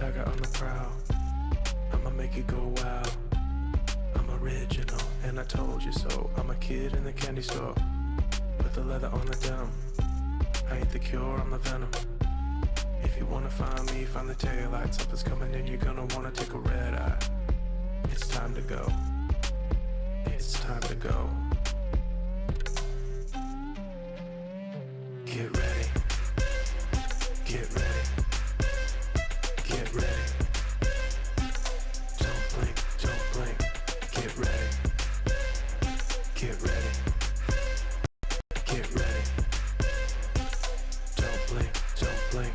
tiger on the prowl. I'ma make it go wild. I'm original, and I told you so. I'm a kid in the candy store with the leather on the denim. I ain't the cure, I'm the venom. If you wanna find me, find the taillight. Something's coming in, you're gonna wanna take a red eye. It's time to go. It's time to go. Get ready. Get ready. Get ready. Don't blink, don't blink. Get ready. Get ready. Get ready. Don't blink, don't blink.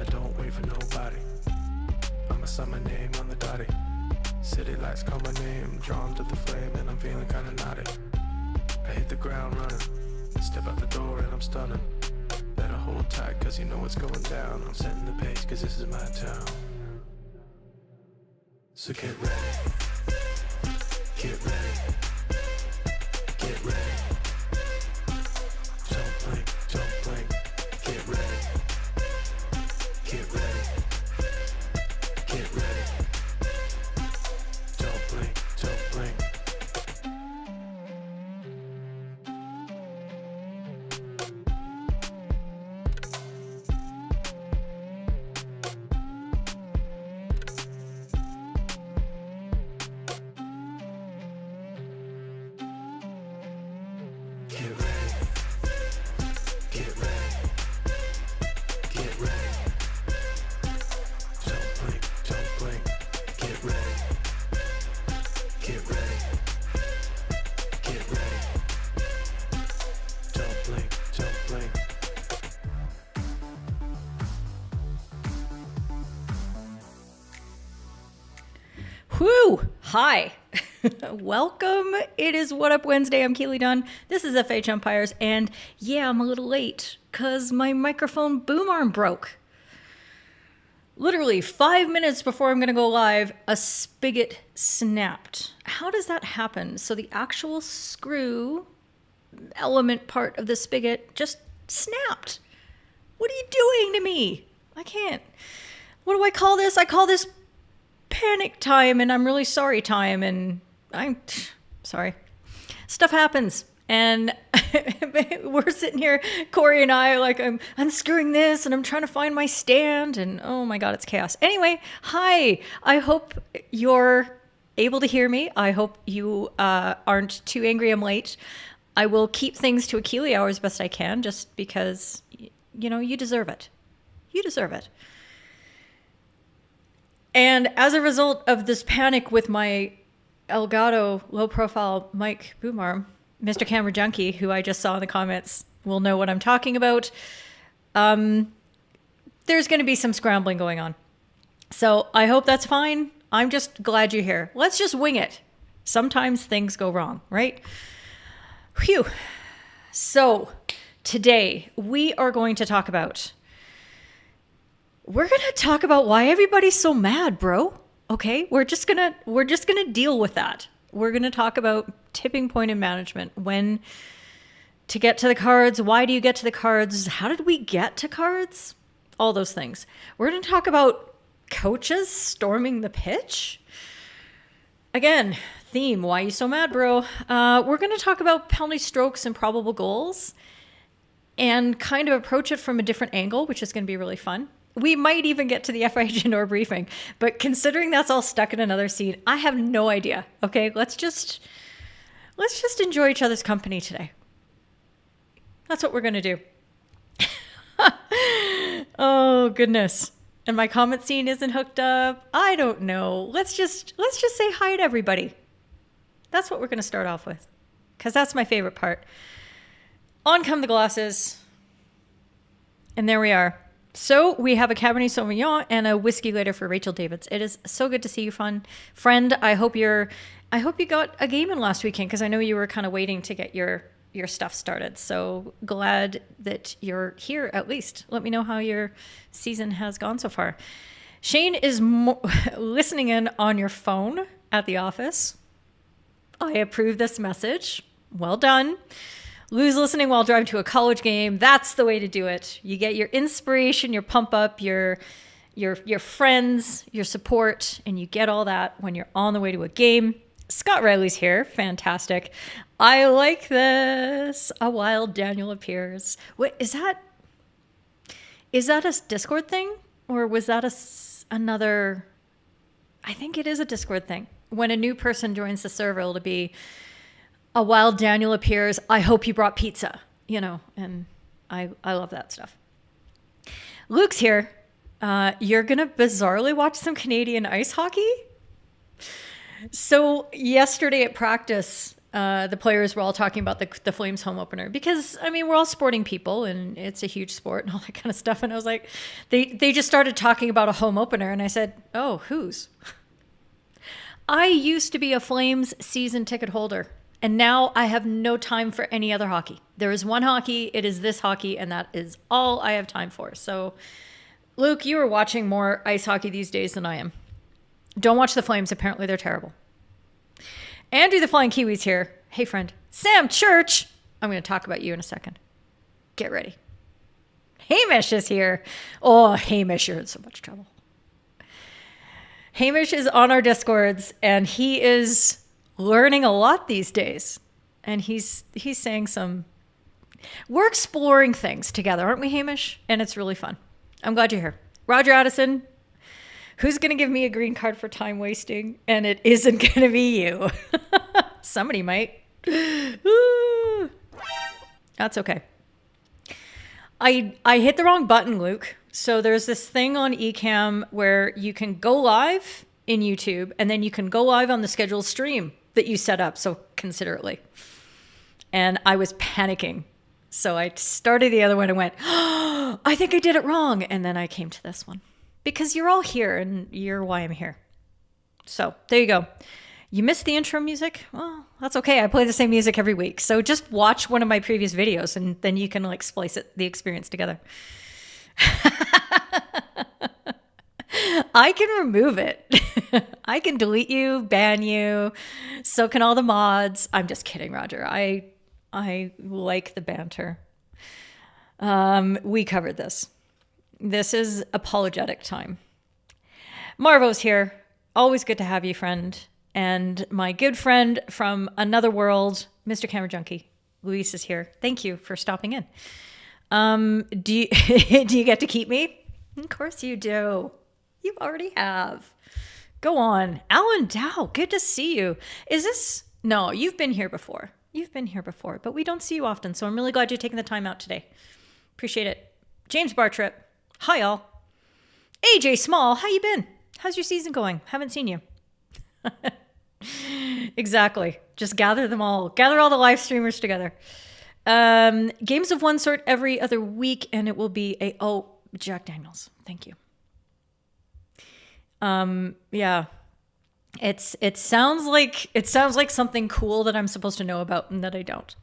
I don't wait for nobody. I'm a summer name on the dotty. City lights call my name, drawn to the flame, and I'm feeling kinda naughty. I hit the ground running, step out the door and I'm stunning. Better hold tight cause you know what's going down. I'm setting the pace cause this is my town. So get ready. Get ready. Get ready. Don't blink, don't blink. Get ready. Get ready. Get ready. Don't blink, don't blink. Get ready. Get ready. Get ready. Don't blink, don't blink. Get ready. Get ready. Get ready. Don't blink, don't blink. Whew! Hi! Welcome. It is What Up Wednesday. I'm Keely Dunn. This is FH Umpires, and yeah, I'm a little late because my microphone boom arm broke. Literally 5 minutes before I'm going to go live, a spigot snapped. How does that happen? So the actual screw element part of the spigot just snapped. What are you doing to me? I can't. What do I call this? I call this panic time, and I'm really sorry time, and I'm sorry. Stuff happens. And we're sitting here, Corey and I, like I'm unscrewing this and I'm trying to find my stand and oh my God, it's chaos. Anyway, hi. I hope you're able to hear me. I hope you aren't too angry I'm late. I will keep things to a Keely hour as best I can just because, you know, you deserve it. You deserve it. And as a result of this panic with my Elgato low-profile mic boom arm, Mr. Camera Junkie, who I just saw in the comments, will know what I'm talking about. There's going to be some scrambling going on. So I hope that's fine. I'm just glad you're here. Let's just wing it. Sometimes things go wrong, right? Phew. So today we are going to talk about... We're going to talk about why everybody's so mad, bro. Okay? We're just going to deal with that. We're going to talk about tipping point in management, when to get to the cards, why do you get to the cards, how did we get to cards, all those things. We're going to talk about coaches storming the pitch. Again, theme, why are you so mad, bro? We're going to talk about penalty strokes and probable goals and kind of approach it from a different angle, which is going to be really fun. We might even get to the FIH indoor briefing, but considering that's all stuck in another scene, I have no idea. Okay, let's just enjoy each other's company today. That's what we're gonna do. Oh goodness. And my comment scene isn't hooked up. I don't know. Let's just say hi to everybody. That's what we're gonna start off with, because that's my favorite part. On come the glasses, and there we are. So we have a Cabernet Sauvignon and a whiskey later for Rachel Davids. It is so good to see you, friend. I hope you got a game in last weekend, because I know you were kind of waiting to get your stuff started. So glad that you're here at least. Let me know how your season has gone so far. Shane is listening in on your phone at the office. I approve this message. Well done. Lou's listening while driving to a college game. That's the way to do it. You get your inspiration, your pump up, your friends, your support, and you get all that when you're on the way to a game. Scott Riley's here. Fantastic. I like this. A wild Daniel appears. What is that? Is that a Discord thing? Or was that another? I think it is a Discord thing. When a new person joins the server, it'll be a wild Daniel appears. I hope you brought pizza, and I love that stuff. Luke's here. You're going to bizarrely watch some Canadian ice hockey? So yesterday at practice, the players were all talking about the Flames home opener because, we're all sporting people and it's a huge sport and all that kind of stuff. And I was like, they just started talking about a home opener. And I said, oh, whose? I used to be a Flames season ticket holder. And now I have no time for any other hockey. There is one hockey. It is this hockey. And that is all I have time for. So, Luke, you are watching more ice hockey these days than I am. Don't watch the Flames. Apparently, they're terrible. Andrew the Flying Kiwi's here. Hey, friend. Sam Church. I'm going to talk about you in a second. Get ready. Hamish is here. Oh, Hamish, you're in so much trouble. Hamish is on our Discords, and he is learning a lot these days. And he's saying we're exploring things together, aren't we, Hamish? And it's really fun. I'm glad you're here. Roger Addison, who's going to give me a green card for time wasting? And it isn't going to be you. Somebody might. That's okay. I hit the wrong button, Luke. So there's this thing on Ecamm where you can go live in YouTube and then you can go live on the scheduled stream that you set up so considerately. And I was panicking. So I started the other one and went, oh, I think I did it wrong. And then I came to this one because you're all here and you're why I'm here. So there you go. You missed the intro music? Well, that's okay. I play the same music every week. So just watch one of my previous videos and then you can splice the experience together. I can remove it. I can delete you, ban you. So can all the mods. I'm just kidding, Roger. I like the banter. We covered this. This is apologetic time. Marvo's here. Always good to have you, friend. And my good friend from another world, Mr. Camera Junkie, Luis is here. Thank you for stopping in. Do you get to keep me? Of course you do. You already have. Go on. Alan Dow, good to see you. No, you've been here before. But we don't see you often, so I'm really glad you're taking the time out today. Appreciate it. James Bartrip, hi all. AJ Small, how you been? How's your season going? Haven't seen you. Exactly. Just gather them all. Gather all the live streamers together. Games of one sort every other week, and it will be Jack Daniels. Thank you. Yeah. It sounds like something cool that I'm supposed to know about and that I don't.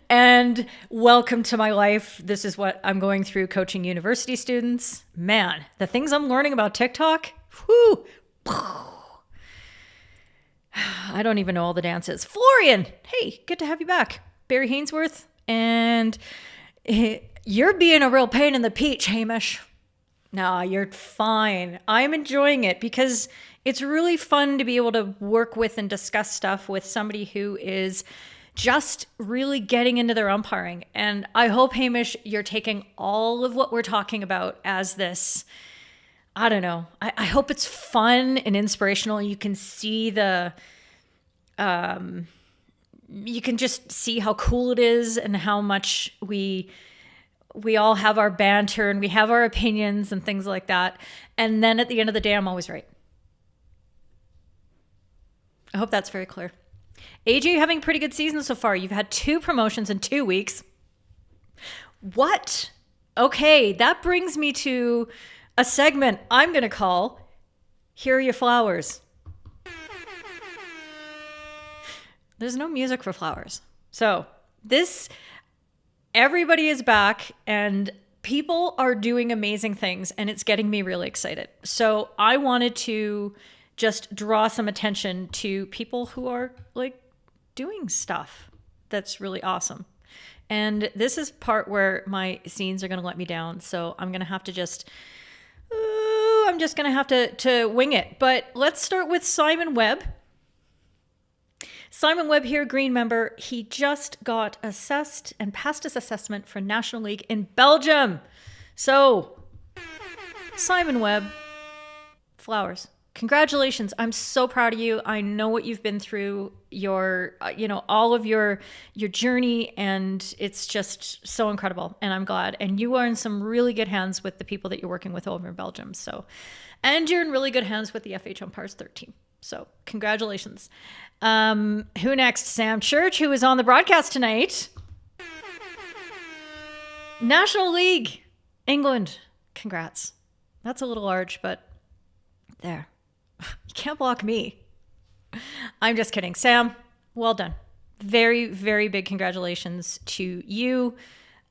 And welcome to my life. This is what I'm going through coaching university students. Man, the things I'm learning about TikTok. Whoo. I don't even know all the dances. Florian, hey, good to have you back. Barry Hainsworth, and you're being a real pain in the peach, Hamish. No, you're fine. I'm enjoying it because it's really fun to be able to work with and discuss stuff with somebody who is just really getting into their umpiring. And I hope, Hamish, you're taking all of what we're talking about as this, I don't know. I hope it's fun and inspirational. You can see you can just see how cool it is and how much we all have our banter and we have our opinions and things like that. And then at the end of the day, I'm always right. I hope that's very clear. AJ, having a pretty good season so far. You've had 2 promotions in 2 weeks. What? Okay, that brings me to a segment I'm going to call Here Are Your Flowers. There's no music for flowers. So everybody is back and people are doing amazing things and it's getting me really excited. So I wanted to just draw some attention to people who are doing stuff. That's really awesome. And this is part where my scenes are going to let me down. So I'm going to have to I'm just going to have to wing it. But let's start with Simon Webb. Simon Webb here, Green member. He just got assessed and passed his assessment for National League in Belgium. So, Simon Webb, flowers. Congratulations. I'm so proud of you. I know what you've been through, your, all of your journey, and it's just so incredible. And I'm glad. And you are in some really good hands with the people that you're working with over in Belgium. So, and you're in really good hands with the FHumpires 13. So congratulations. Who next? Sam Church, who is on the broadcast tonight. National League, England. Congrats. That's a little large, but there. You can't block me. I'm just kidding. Sam, well done. Very, very big congratulations to you.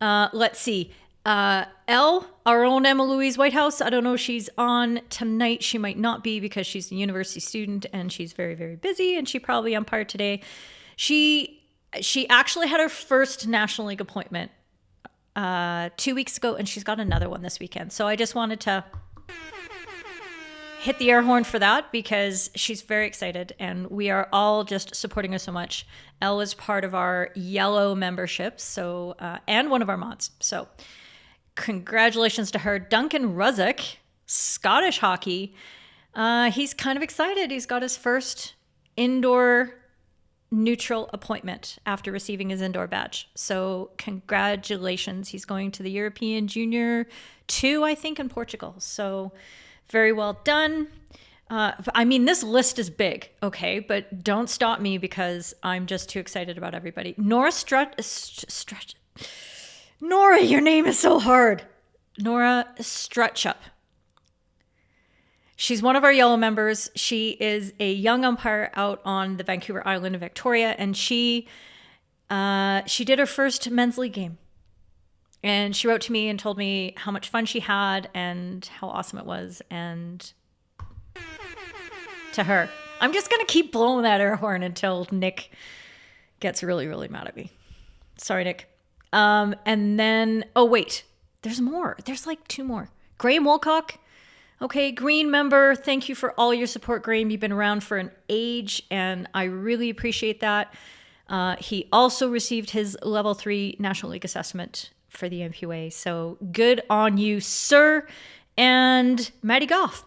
Let's see. Our own Emma Louise Whitehouse. I don't know if she's on tonight. She might not be because she's a university student and she's very, very busy, and she probably umpired today. She actually had her first National League appointment 2 weeks ago, and she's got another one this weekend. So I just wanted to hit the air horn for that because she's very excited, and we are all just supporting her so much. Elle is part of our yellow membership, so and one of our mods. So congratulations to her. Duncan Ruzek, Scottish hockey. He's kind of excited. He's got his first indoor neutral appointment after receiving his indoor badge. So congratulations. He's going to the European Junior 2, I think, in Portugal. So very well done. I mean, this list is big, okay? But don't stop me because I'm just too excited about everybody. Nora, your name is so hard. Nora Strutchup. She's one of our yellow members. She is a young umpire out on the Vancouver Island of Victoria, and she did her first men's league game. And she wrote to me and told me how much fun she had and how awesome it was. And to her, I'm just going to keep blowing that air horn until Nick gets really, really mad at me. Sorry, Nick. And then, oh, wait, there's more. There's like 2 more. Graham Wolcock. Okay, Green member. Thank you for all your support, Graham. You've been around for an age, and I really appreciate that. He also received his level 3 National League assessment for the MPUA. So good on you, sir. And Matty Goff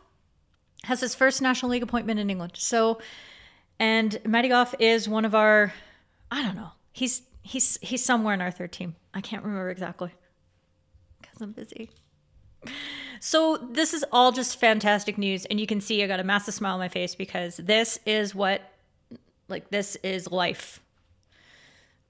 has his first National League appointment in England. So, and Matty Goff is one of our, I don't know. He's somewhere in our 3rd team. I can't remember exactly because I'm busy. So this is all just fantastic news. And you can see I got a massive smile on my face because this is this is life.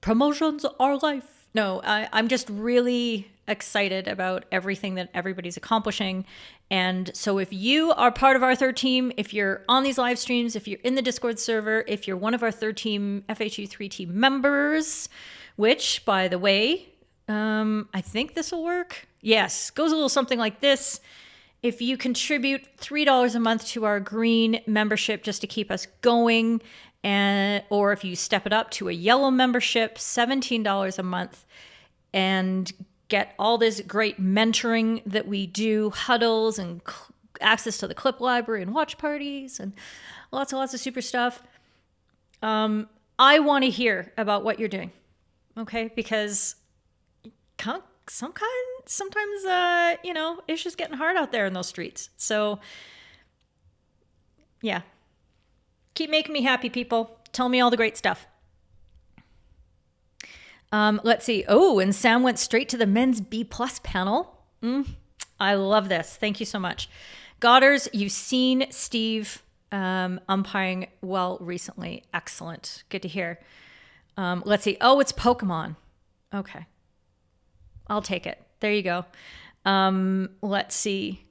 Promotions are life. No, I'm just really excited about everything that everybody's accomplishing. And so if you are part of our 3rd team, if you're on these live streams, if you're in the Discord server, if you're one of our 3rd team FHU 3 team members, which, by the way, I think this will work. Yes, goes a little something like this. If you contribute $3 a month to our green membership just to keep us going, or if you step it up to a yellow membership, $17 a month, and get all this great mentoring that we do, huddles and access to the clip library and watch parties and lots and lots of super stuff. I want to hear about what you're doing, okay? Because sometimes it's just getting hard out there in those streets. So, yeah. Keep making me happy, people. Tell me all the great stuff. Let's see. Oh, and Sam went straight to the men's B+ panel. I love this. Thank you so much. Godders, you've seen Steve umpiring well recently. Excellent. Good to hear. Let's see. Oh, it's Pokemon. Okay. I'll take it. There you go. Let's see.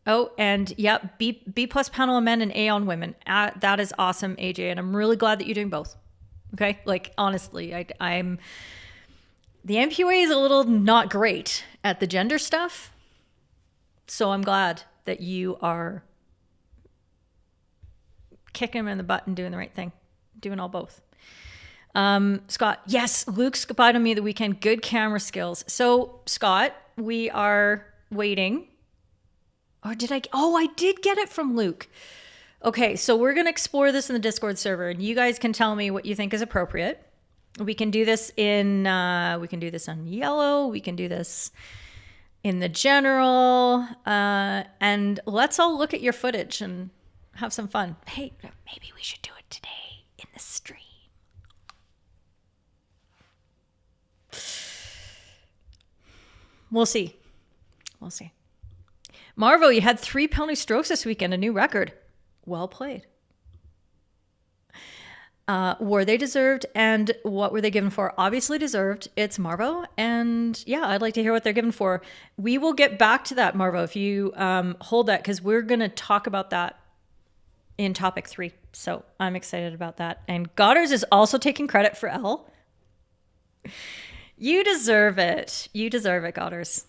Oh, and yeah, B+ panel on men and A on women. That is awesome, AJ. And I'm really glad that you're doing both. Okay. Like, honestly, I'm the MPUA is a little not great at the gender stuff. So I'm glad that you are kicking them in the butt and doing the right thing, doing all both. Scott, yes, Luke spied on me the weekend. Good camera skills. So, Scott, we are waiting. Or did I? Oh, I did get it from Luke. Okay, so we're going to explore this in the Discord server, and you guys can tell me what you think is appropriate. We can do this in, we can do this on yellow. We can do this in the general. And let's all look at your footage and have some fun. Hey, maybe we should do it today in the stream. We'll see. We'll see. Marvo, you had 3 penalty strokes this weekend, a new record. Well played. Were they deserved, and what were they given for? Obviously deserved. It's Marvo, and yeah, I'd like to hear what they're given for. We will get back to that, Marvo, if you hold that, because we're going to talk about that in topic 3. So I'm excited about that. And Goddard's is also taking credit for L. You deserve it. You deserve it, Goddard's.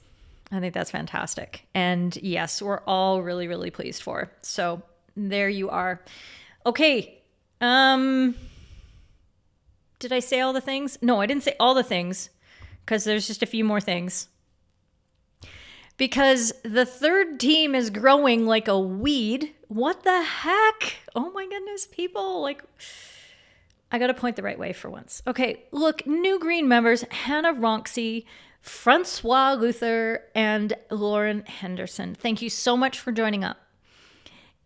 I think that's fantastic. And yes, we're all really, really pleased for. So there you are. Okay. Did I say all the things? No, I didn't say all the things, because there's just a few more things. Because the third team is growing like a weed. What the heck? Oh my goodness, people. Like, I got to point the right way for once. Okay, look, new green members, Hannah Ronksy, Francois Luther, and Lauren Henderson. Thank you so much for joining up.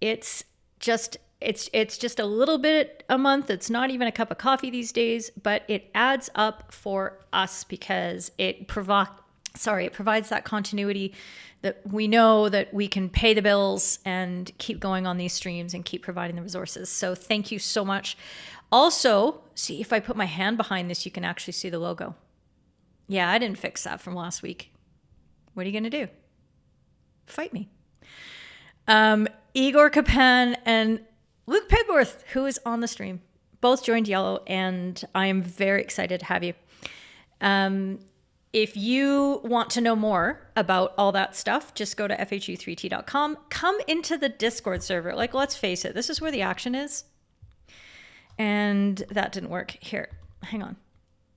It's just a little bit a month. It's not even a cup of coffee these days, but it adds up for us because it provides that continuity that we know that we can pay the bills and keep going on these streams and keep providing the resources. So thank you so much. Also, see, if I put my hand behind this, you can actually see the logo. Yeah, I didn't fix that from last week. What are you going to do? Fight me. Igor Kapan and Luke Pegworth, who is on the stream, both joined Yellow, and I am very excited to have you. If you want to know more about all that stuff, just go to FHU3T.com. Come into the Discord server. Like, let's face it, this is where the action is. And that didn't work. Here, hang on.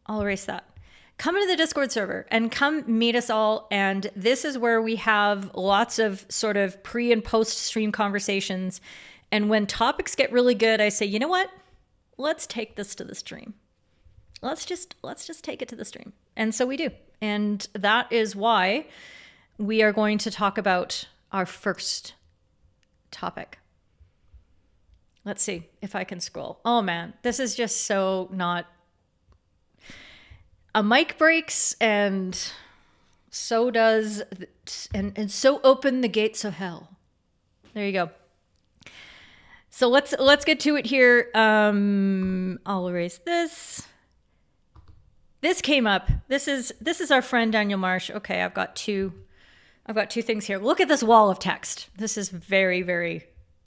I'll erase that. Come into the Discord server and come meet us all. And this is where we have lots of sort of pre and post stream conversations. And when topics get really good, I say, you know what? Let's take this to the stream. Let's just take it to the stream. And so we do. And that is why we are going to talk about our first topic. Let's see if I can scroll. Oh man, this is just so not. A mic breaks, and so does, and so open the gates of hell. There you go. So let's get to it here. I'll erase this. This came up. This is our friend Daniel Marsh. Okay, I've got two things here. Look at this wall of text. This is very, very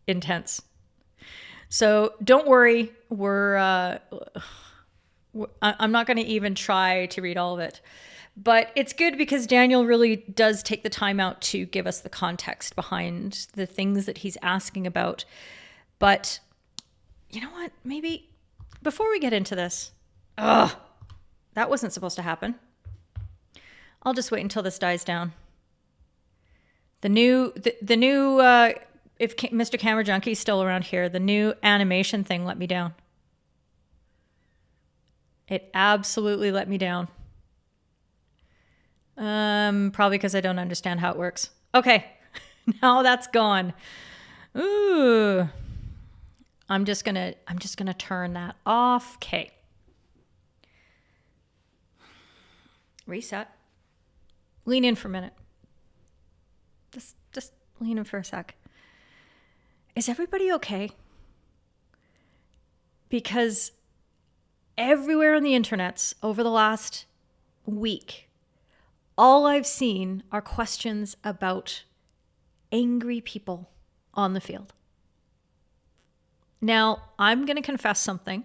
intense. So don't worry. I'm not going to even try to read all of it, but it's good because Daniel really does take the time out to give us the context behind the things that he's asking about. But you know what? Maybe before we get into this, that wasn't supposed to happen. I'll just wait until this dies down. The new, if Mr. Camera Junkie's still around here, the new animation thing let me down. It absolutely let me down. Probably because I don't understand how it works. Okay, now that's gone. Ooh, I'm just gonna turn that off. Okay. Reset. Lean in for a minute. Just lean in for a sec. Is everybody okay? Because everywhere on the internets over the last week, all I've seen are questions about angry people on the field. Now, I'm going to confess something,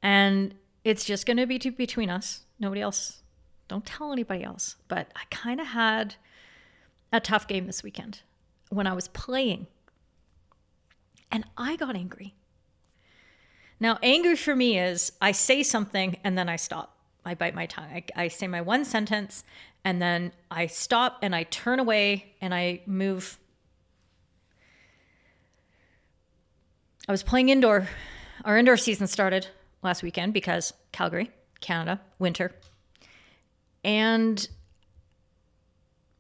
and it's just going to be between us. Nobody else. Don't tell anybody else. But I kind of had a tough game this weekend when I was playing, and I got angry. Now, angry for me is I say something and then I stop. I bite my tongue. I say my one sentence and then I stop and I turn away and I move. I was playing indoor. Our indoor season started last weekend because Calgary, Canada, winter. And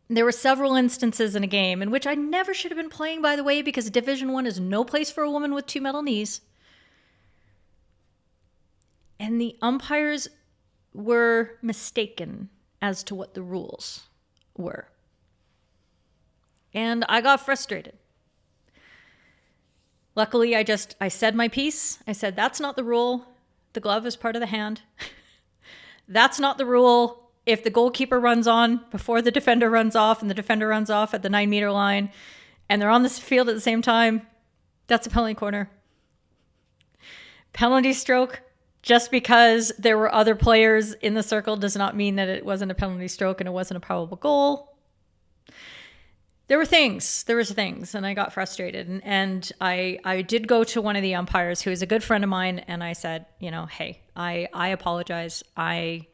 there were several instances in a game in which I never should have been playing, by the way, because Division 1 is no place for a woman with 2 metal knees. And the umpires were mistaken as to what the rules were. And I got frustrated. Luckily, I said my piece. I said, that's not the rule. The glove is part of the hand. That's not the rule. If the goalkeeper runs on before the defender runs off and the defender runs off at the 9-meter line and they're on the field at the same time, that's a penalty corner. Penalty stroke, just because there were other players in the circle does not mean that it wasn't a penalty stroke and it wasn't a probable goal. There was things, and I got frustrated. And I did go to one of the umpires who is a good friend of mine, and I said, hey, I apologize. I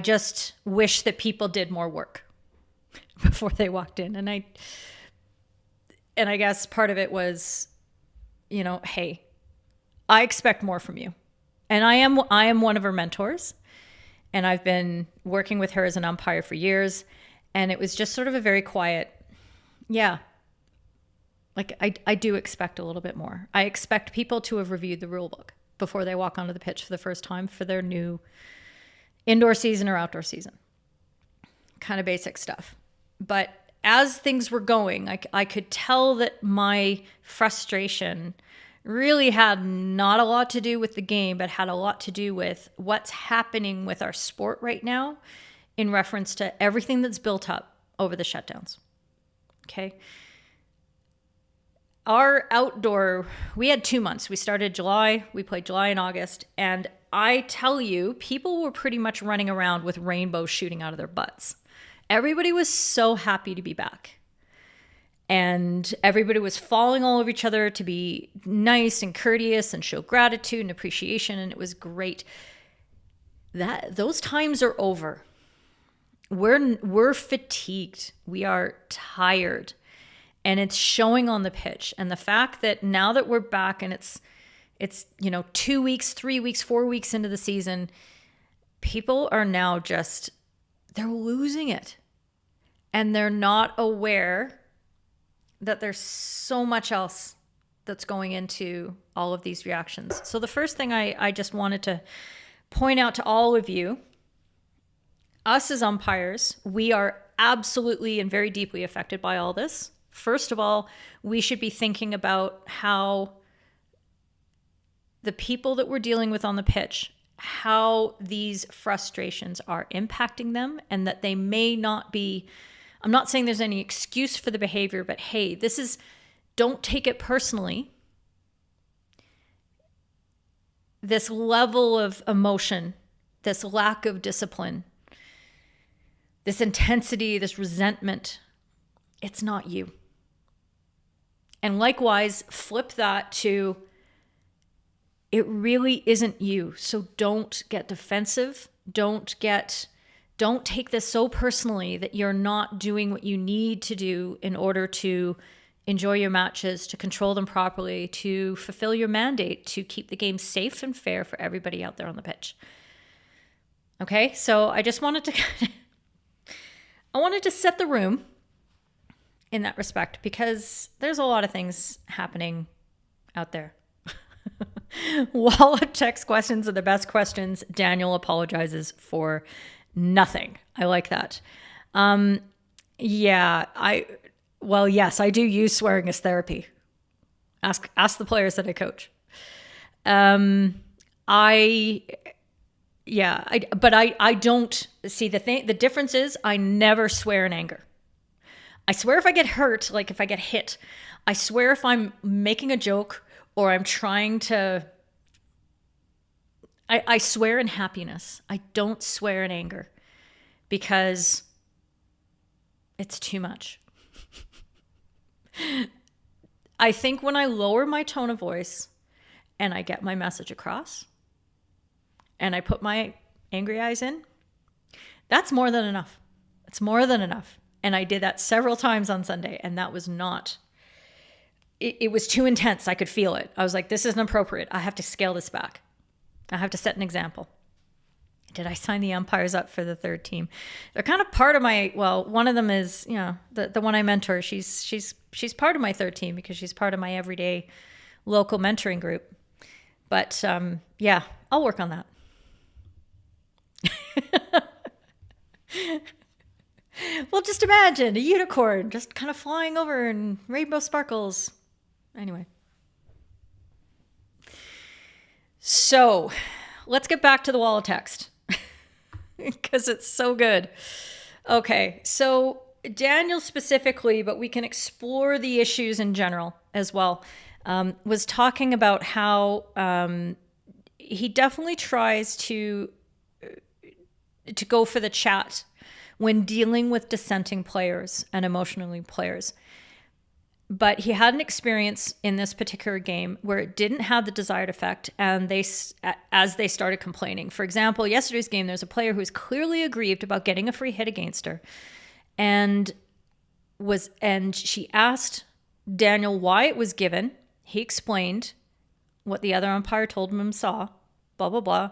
just wish that people did more work before they walked in. And I guess part of it was, hey, I expect more from you. And I am one of her mentors, and I've been working with her as an umpire for years. And it was just sort of a very quiet, yeah. Like I do expect a little bit more. I expect people to have reviewed the rule book before they walk onto the pitch for the first time for their new indoor season or outdoor season. Kind of basic stuff. But as things were going, I could tell that my frustration really had not a lot to do with the game, but had a lot to do with what's happening with our sport right now in reference to everything that's built up over the shutdowns. Okay. Our outdoor, we had 2 months. We started July, we played July and August. And I tell you, people were pretty much running around with rainbows shooting out of their butts. Everybody was so happy to be back. And everybody was falling all over each other to be nice and courteous and show gratitude and appreciation. And it was great. Those times are over. We're fatigued. We are tired. And it's showing on the pitch. And the fact that now that we're back and it's 2 weeks, 3 weeks, 4 weeks into the season, people are now they're losing it. And they're not aware that there's so much else that's going into all of these reactions. So the first thing I just wanted to point out to all of you, us as umpires, we are absolutely and very deeply affected by all this. First of all, we should be thinking about how the people that we're dealing with on the pitch, how these frustrations are impacting them, and that they may not be, I'm not saying there's any excuse for the behavior, but hey, don't take it personally. This level of emotion, this lack of discipline, this intensity, this resentment, it's not you. And likewise, flip that to, it really isn't you. So don't get defensive. Don't take this so personally that you're not doing what you need to do in order to enjoy your matches, to control them properly, to fulfill your mandate, to keep the game safe and fair for everybody out there on the pitch. Okay, so I just wanted to set the room in that respect, because there's a lot of things happening out there. Wall of text questions are the best questions. Daniel apologizes for nothing. I like that. Yes, I do use swearing as therapy. Ask the players that I coach. I don't see the difference is I never swear in anger. I swear if I get hurt, like if I get hit. I swear if I'm making a joke or I'm trying to, I swear in happiness. I don't swear in anger because it's too much. I think when I lower my tone of voice and I get my message across and I put my angry eyes in, that's more than enough. It's more than enough. And I did that several times on Sunday, and that was not, it was too intense. I could feel it. I was like, this isn't appropriate. I have to scale this back. I have to set an example. Did I sign the umpires up for the third team? They're kind of part of my, well, one of them is, you know, the one I mentor. She's part of my third team because she's part of my everyday local mentoring group. But yeah, I'll work on that. Well, just imagine a unicorn just kind of flying over and rainbow sparkles. Anyway. So let's get back to the wall of text because it's so good. Okay. So Daniel specifically, but we can explore the issues in general as well, was talking about how he definitely tries to go for the chat when dealing with dissenting players and emotionally players. But he had an experience in this particular game where it didn't have the desired effect, and as they started complaining. For example, yesterday's game, there's a player who was clearly aggrieved about getting a free hit against her, and she asked Daniel why it was given. He explained what the other umpire told him saw, blah, blah, blah.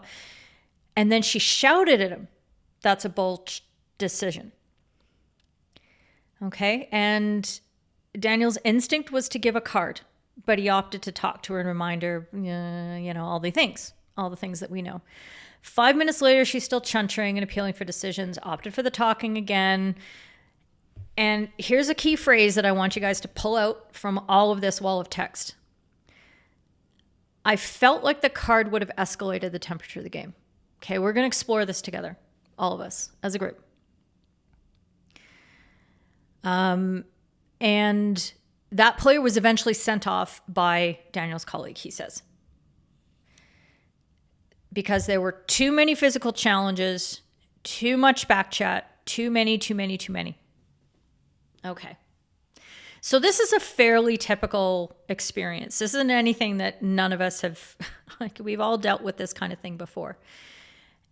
And then she shouted at him, "That's a bull decision." Okay. And Daniel's instinct was to give a card, but he opted to talk to her and remind her, you know, all the things that we know. 5 minutes later, she's still chuntering and appealing for decisions, opted for the talking again. And here's a key phrase that I want you guys to pull out from all of this wall of text. I felt like the card would have escalated the temperature of the game. Okay, we're going to explore this together, all of us, as a group. And that player was eventually sent off by Daniel's colleague, he says, because there were too many physical challenges, too much back chat, too many. Okay. So this is a fairly typical experience. This isn't anything that none of us have, like, we've all dealt with this kind of thing before.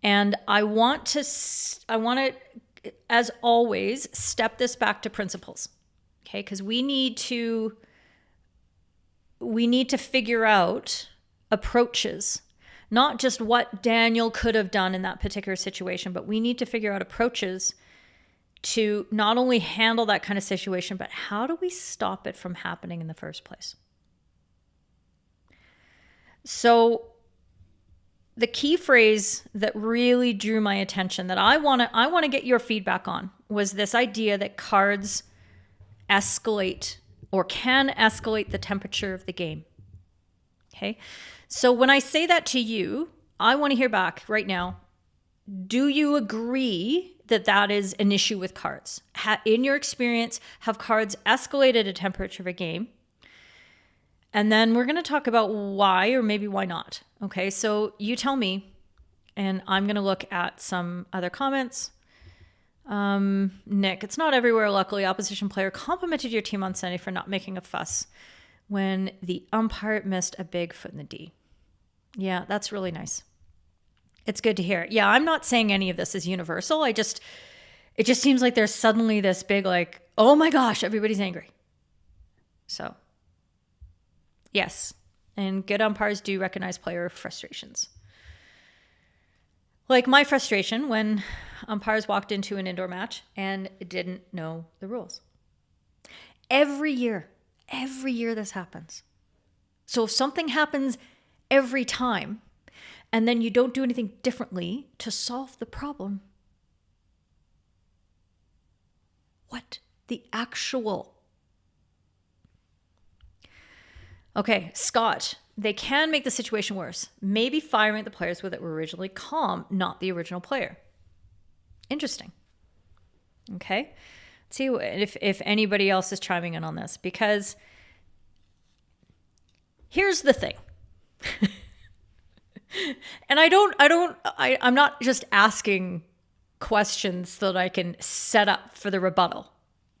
And I want to, as always, step this back to principles. Okay, because we need to figure out approaches, not just what Daniel could have done in that particular situation, but we need to figure out approaches to not only handle that kind of situation, but how do we stop it from happening in the first place? So the key phrase that really drew my attention that I want to get your feedback on was this idea that cards escalate or can escalate the temperature of the game. Okay. So when I say that to you, I want to hear back right now. Do you agree that that is an issue with cards? In your experience, have cards escalated a temperature of a game? And then we're going to talk about why or maybe why not. Okay. So you tell me, and I'm going to look at some other comments. Nick, it's not everywhere. Luckily, opposition player complimented your team on Sunday for not making a fuss when the umpire missed a big foot in the D. Yeah, that's really nice. It's good to hear. Yeah, I'm not saying any of this is universal. It just seems like there's suddenly this big, like, oh my gosh, everybody's angry. So, yes. And good umpires do recognize player frustrations. Like my frustration when umpires walked into an indoor match and didn't know the rules. Every year this happens. So if something happens every time and then you don't do anything differently to solve the problem, what the actual? Okay, Scott, they can make the situation worse. Maybe firing at the players that were originally calm, not the original player. Interesting. Okay, let's see if anybody else is chiming in on this, because here's the thing. And I'm not just asking questions so that I can set up for the rebuttal.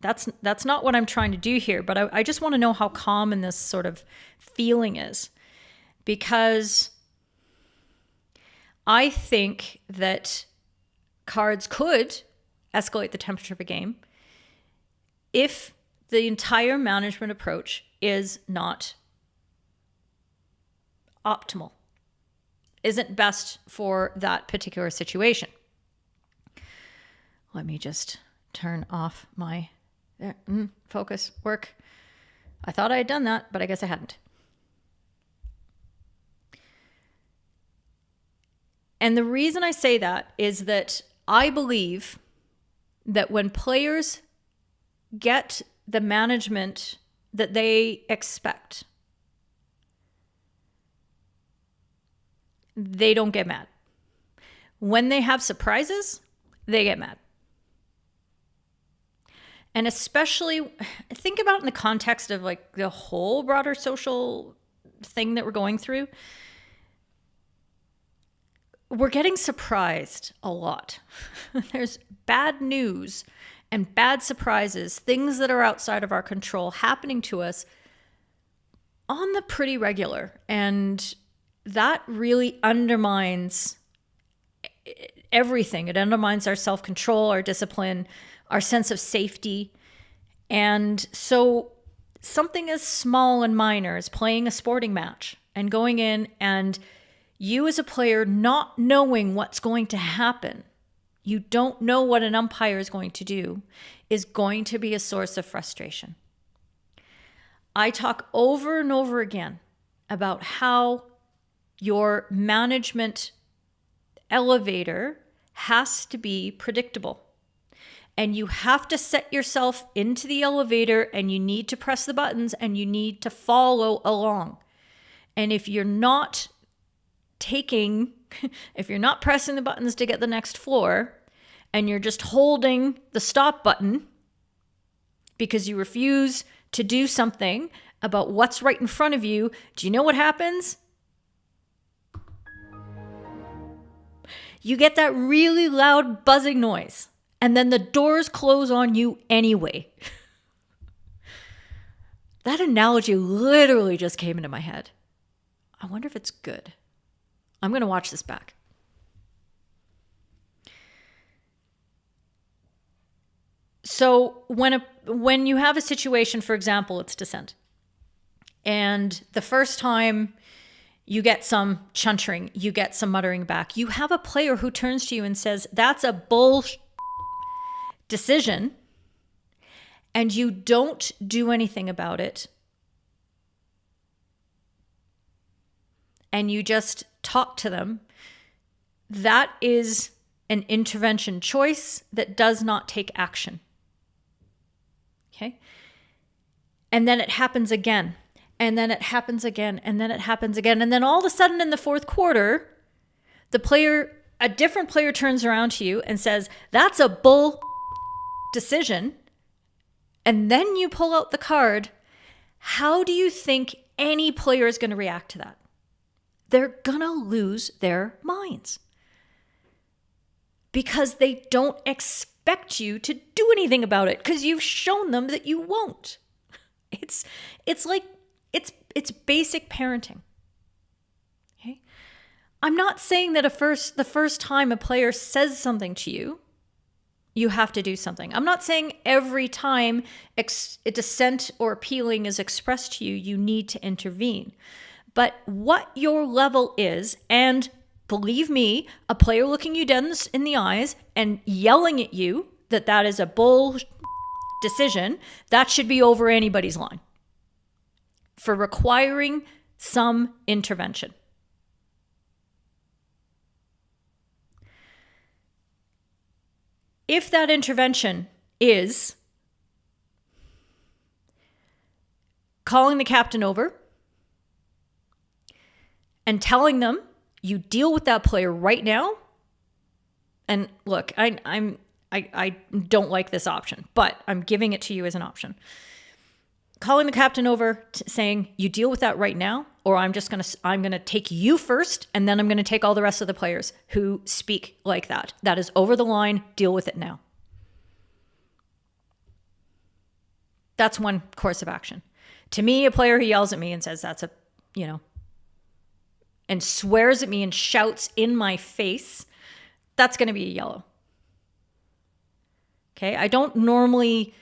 That's not what I'm trying to do here, but I just want to know how common this sort of feeling is. because I think that cards could escalate the temperature of a game if the entire management approach is not optimal, isn't best for that particular situation. Let me just turn off my focus work. I thought I had done that, but I guess I hadn't. And the reason I say that is that I believe that when players get the management that they expect, they don't get mad. When they have surprises, they get mad. And especially think about in the context of like the whole broader social thing that we're going through. We're getting surprised a lot. There's bad news and bad surprises, things that are outside of our control happening to us on the pretty regular. And that really undermines everything. It undermines our self-control, our discipline, our sense of safety. And so something as small and minor as playing a sporting match and going in and you as a player not knowing what's going to happen, you don't know what an umpire is going to do, is going to be a source of frustration. I talk over and over again about how your management elevator has to be predictable. And you have to set yourself into the elevator and you need to press the buttons and you need to follow along. And if you're not pressing the buttons to get the next floor and you're just holding the stop button because you refuse to do something about what's right in front of you, do you know what happens? You get that really loud buzzing noise. And then the doors close on you anyway. That analogy literally just came into my head. I wonder if it's good. I'm going to watch this back. So when you have a situation, for example, it's dissent. And the first time you get some chuntering, you get some muttering back. You have a player who turns to you and says, that's a bullshit decision, and you don't do anything about it, and you just talk to them, that is an intervention choice that does not take action. Okay? And then it happens again, and then it happens again, and then it happens again, and then all of a sudden in the fourth quarter, a different player turns around to you and says, that's a bull decision, and then you pull out the card. How do you think any player is going to react to that? They're going to lose their minds because they don't expect you to do anything about it because you've shown them that you won't. It's basic parenting. Okay? I'm not saying that the first time a player says something to you, you have to do something. I'm not saying every time a dissent or appealing is expressed to you, you need to intervene. But what your level is, and believe me, a player looking you dead in the eyes and yelling at you that is a bull decision, that should be over anybody's line for requiring some intervention. If that intervention is calling the captain over and telling them you deal with that player right now, and look, I don't like this option, but I'm giving it to you as an option. Calling the captain over, saying you deal with that right now, or I'm going to take you first, and then I'm going to take all the rest of the players who speak like that. That is over the line. Deal with it now. That's one course of action. To me, a player who yells at me and says that's and swears at me and shouts in my face, that's going to be a yellow. Okay, I don't normally...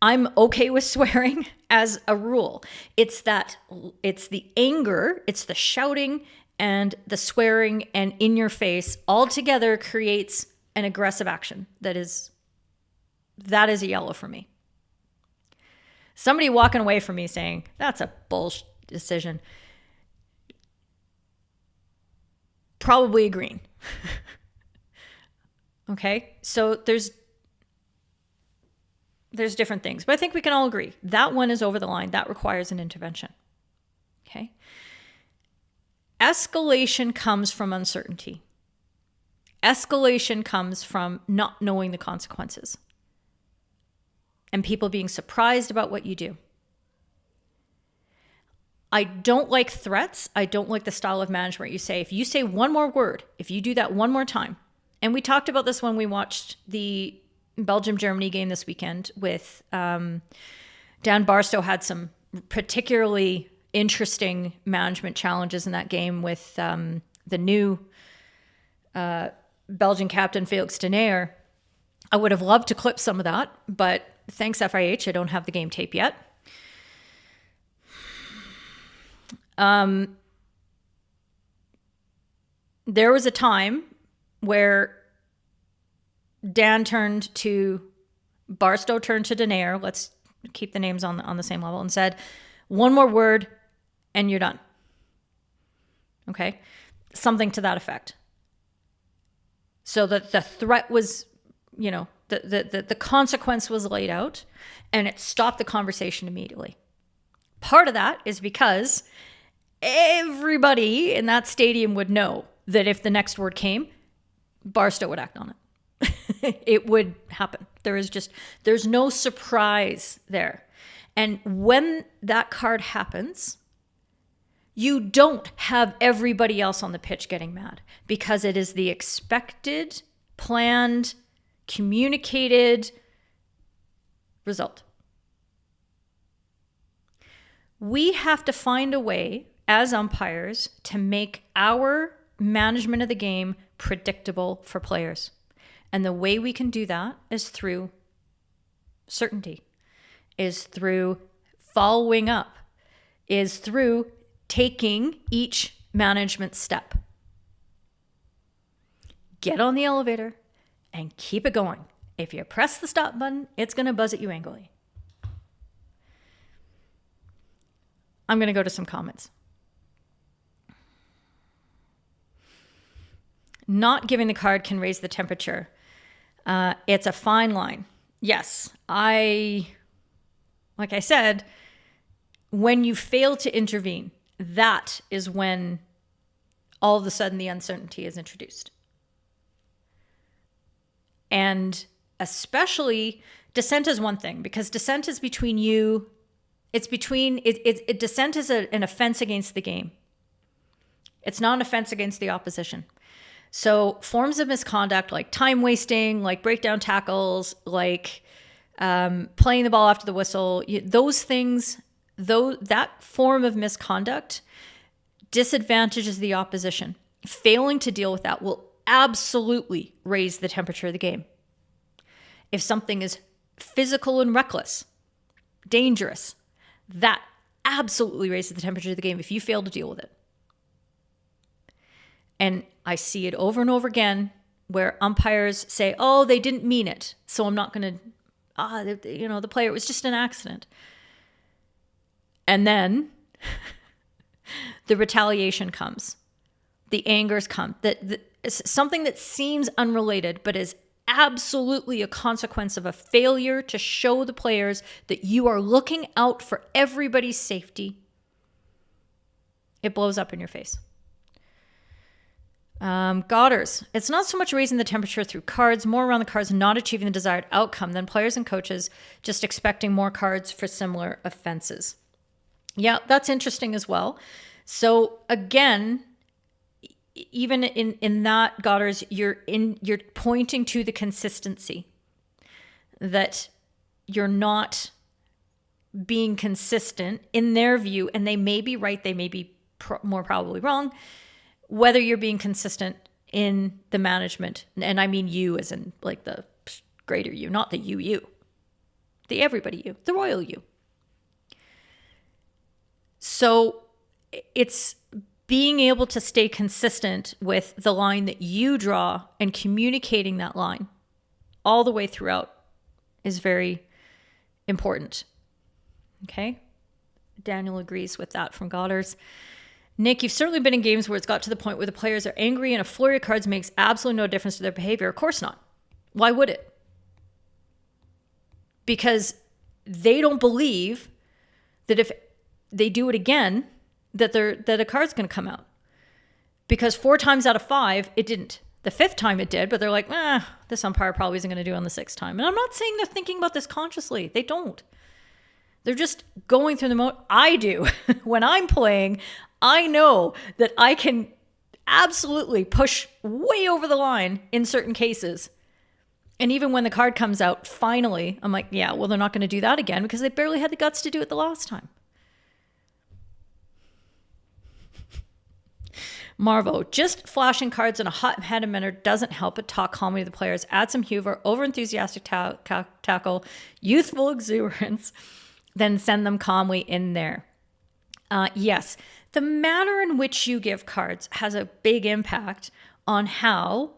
I'm okay with swearing as a rule. It's the anger, it's the shouting and the swearing and in your face all together creates an aggressive action. That is a yellow for me. Somebody walking away from me saying, that's a bullshit decision. Probably a green. Okay, so there's different things, but I think we can all agree that one is over the line. That requires an intervention. Okay. Escalation comes from uncertainty. Escalation comes from not knowing the consequences and people being surprised about what you do. I don't like threats. I don't like the style of management you say, if you say one more word, if you do that one more time, and we talked about this when we watched the Belgium-Germany game this weekend with Dan Barstow had some particularly interesting management challenges in that game with the new Belgian captain, Felix de Neer. I would have loved to clip some of that, but thanks FIH, I don't have the game tape yet. There was a time where Dan turned to Barstow, turned to de Neer, let's keep the names on the same level, and said, one more word and you're done. Okay? Something to that effect. So that the threat was, the consequence was laid out and it stopped the conversation immediately. Part of that is because everybody in that stadium would know that if the next word came, Barstow would act on it. It would happen. There's no surprise there. And when that card happens, you don't have everybody else on the pitch getting mad because it is the expected, planned, communicated result. We have to find a way as umpires to make our management of the game predictable for players. And the way we can do that is through certainty, is through following up, is through taking each management step. Get on the elevator and keep it going. If you press the stop button, it's going to buzz at you angrily. I'm going to go to some comments. Not giving the card can raise the temperature. It's a fine line. Yes, like I said, when you fail to intervene, that is when all of a sudden the uncertainty is introduced. And especially dissent is one thing, because dissent is between you. Dissent is an offense against the game. It's not an offense against the opposition. So forms of misconduct like time wasting, like breakdown tackles, like playing the ball after the whistle, those things, that form of misconduct disadvantages the opposition. Failing to deal with that will absolutely raise the temperature of the game. If something is physical and reckless, dangerous, that absolutely raises the temperature of the game if you fail to deal with it. And I see it over and over again where umpires say, oh, they didn't mean it, so I'm not going to, the player, it was just an accident. And then the retaliation comes. The angers come. Something that seems unrelated, but is absolutely a consequence of a failure to show the players that you are looking out for everybody's safety. It blows up in your face. Godders. It's not so much raising the temperature through cards, more around the cards not achieving the desired outcome than players and coaches just expecting more cards for similar offenses. Yeah, that's interesting as well. So again, even in that, Godders, you're pointing to the consistency that you're not being consistent in their view, and they may be right, they may be more probably wrong, whether you're being consistent in the management. And I mean you as in like the greater you, not the you, the everybody you, the royal you. So it's being able to stay consistent with the line that you draw and communicating that line all the way throughout is very important. Okay. Daniel agrees with that from Goddard's. Nick, you've certainly been in games where it's got to the point where the players are angry and a flurry of cards makes absolutely no difference to their behavior. Of course not. Why would it? Because they don't believe that if they do it again, that a card's going to come out. Because 4 times out of 5, it didn't. The 5th time it did, but they're like, this umpire probably isn't going to do it on the 6th time. And I'm not saying they're thinking about this consciously. They don't. They're just going through the I do. When I'm playing, I know that I can absolutely push way over the line in certain cases. And even when the card comes out, finally, I'm like, yeah, well, they're not going to do that again because they barely had the guts to do it the last time. Marvo, just flashing cards in a hot-headed manner doesn't help but talk calmly to the players. Add some humor, over-enthusiastic tackle, youthful exuberance, then send them calmly in there. Yes, the manner in which you give cards has a big impact on how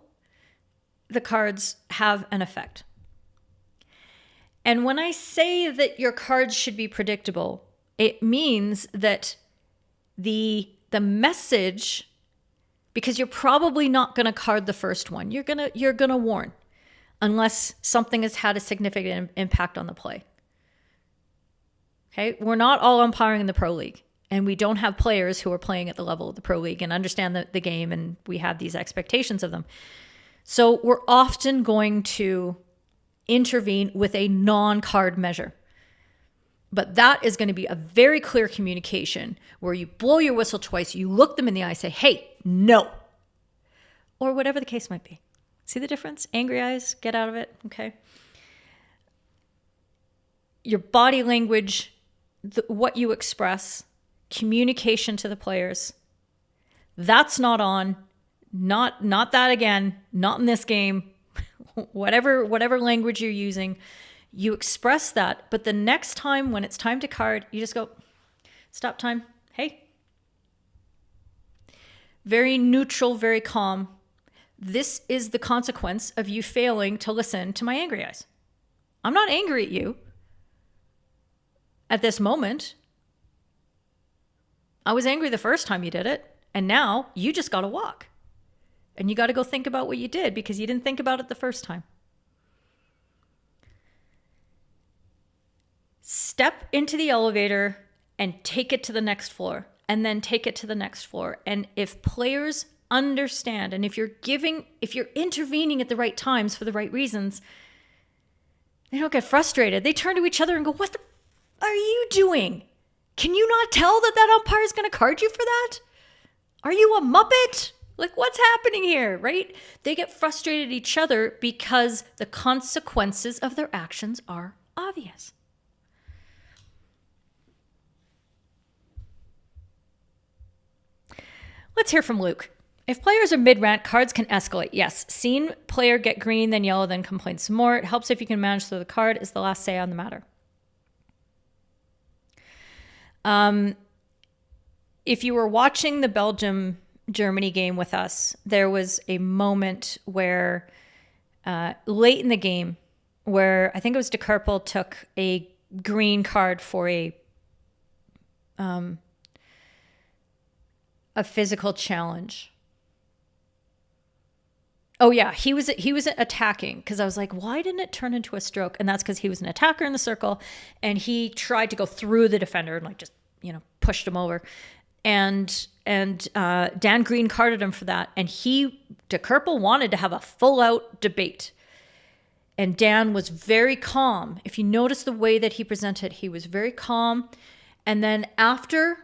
the cards have an effect. And when I say that your cards should be predictable, it means that the message, because you're probably not going to card the first one. You're going to warn unless something has had a significant impact on the play. Okay? We're not all umpiring in the Pro League, and we don't have players who are playing at the level of the Pro League and understand the game, and we have these expectations of them. So we're often going to intervene with a non-card measure. But that is going to be a very clear communication where you blow your whistle twice, you look them in the eye, say, hey, no. Or whatever the case might be. See the difference? Angry eyes, get out of it, okay? Your body language, what you express, communication to the players, that's not on. Not that again, not in this game. whatever language you're using, you express that. But the next time when it's time to card, you just go, stop time. Hey. Very neutral, very calm. This is the consequence of you failing to listen to my angry eyes. I'm not angry at you at this moment. I was angry the first time you did it, and now you just got to walk. And you got to go think about what you did because you didn't think about it the first time. Step into the elevator and take it to the next floor, and then take it to the next floor. And if players understand, and if you're intervening at the right times for the right reasons, they don't get frustrated. They turn to each other and go, what the are you doing? Can you not tell that umpire is going to card you for that? Are you a Muppet? Like, what's happening here, right? They get frustrated at each other because the consequences of their actions are obvious. Let's hear from Luke. If players are mid-rant, cards can escalate. Yes, seen player get green, then yellow, then complain some more. It helps if you can manage so the card is the last say on the matter. If you were watching the Belgium-Germany game with us, there was a moment where late in the game where I think it was De Kerpel took a green card for a physical challenge. Oh yeah, he was attacking because I was like, why didn't it turn into a stroke? And that's because he was an attacker in the circle, and he tried to go through the defender and like just pushed him over, and Dan Green carded him for that, and De Kerpel wanted to have a full out debate, and Dan was very calm. If you notice the way that he presented, he was very calm, and then after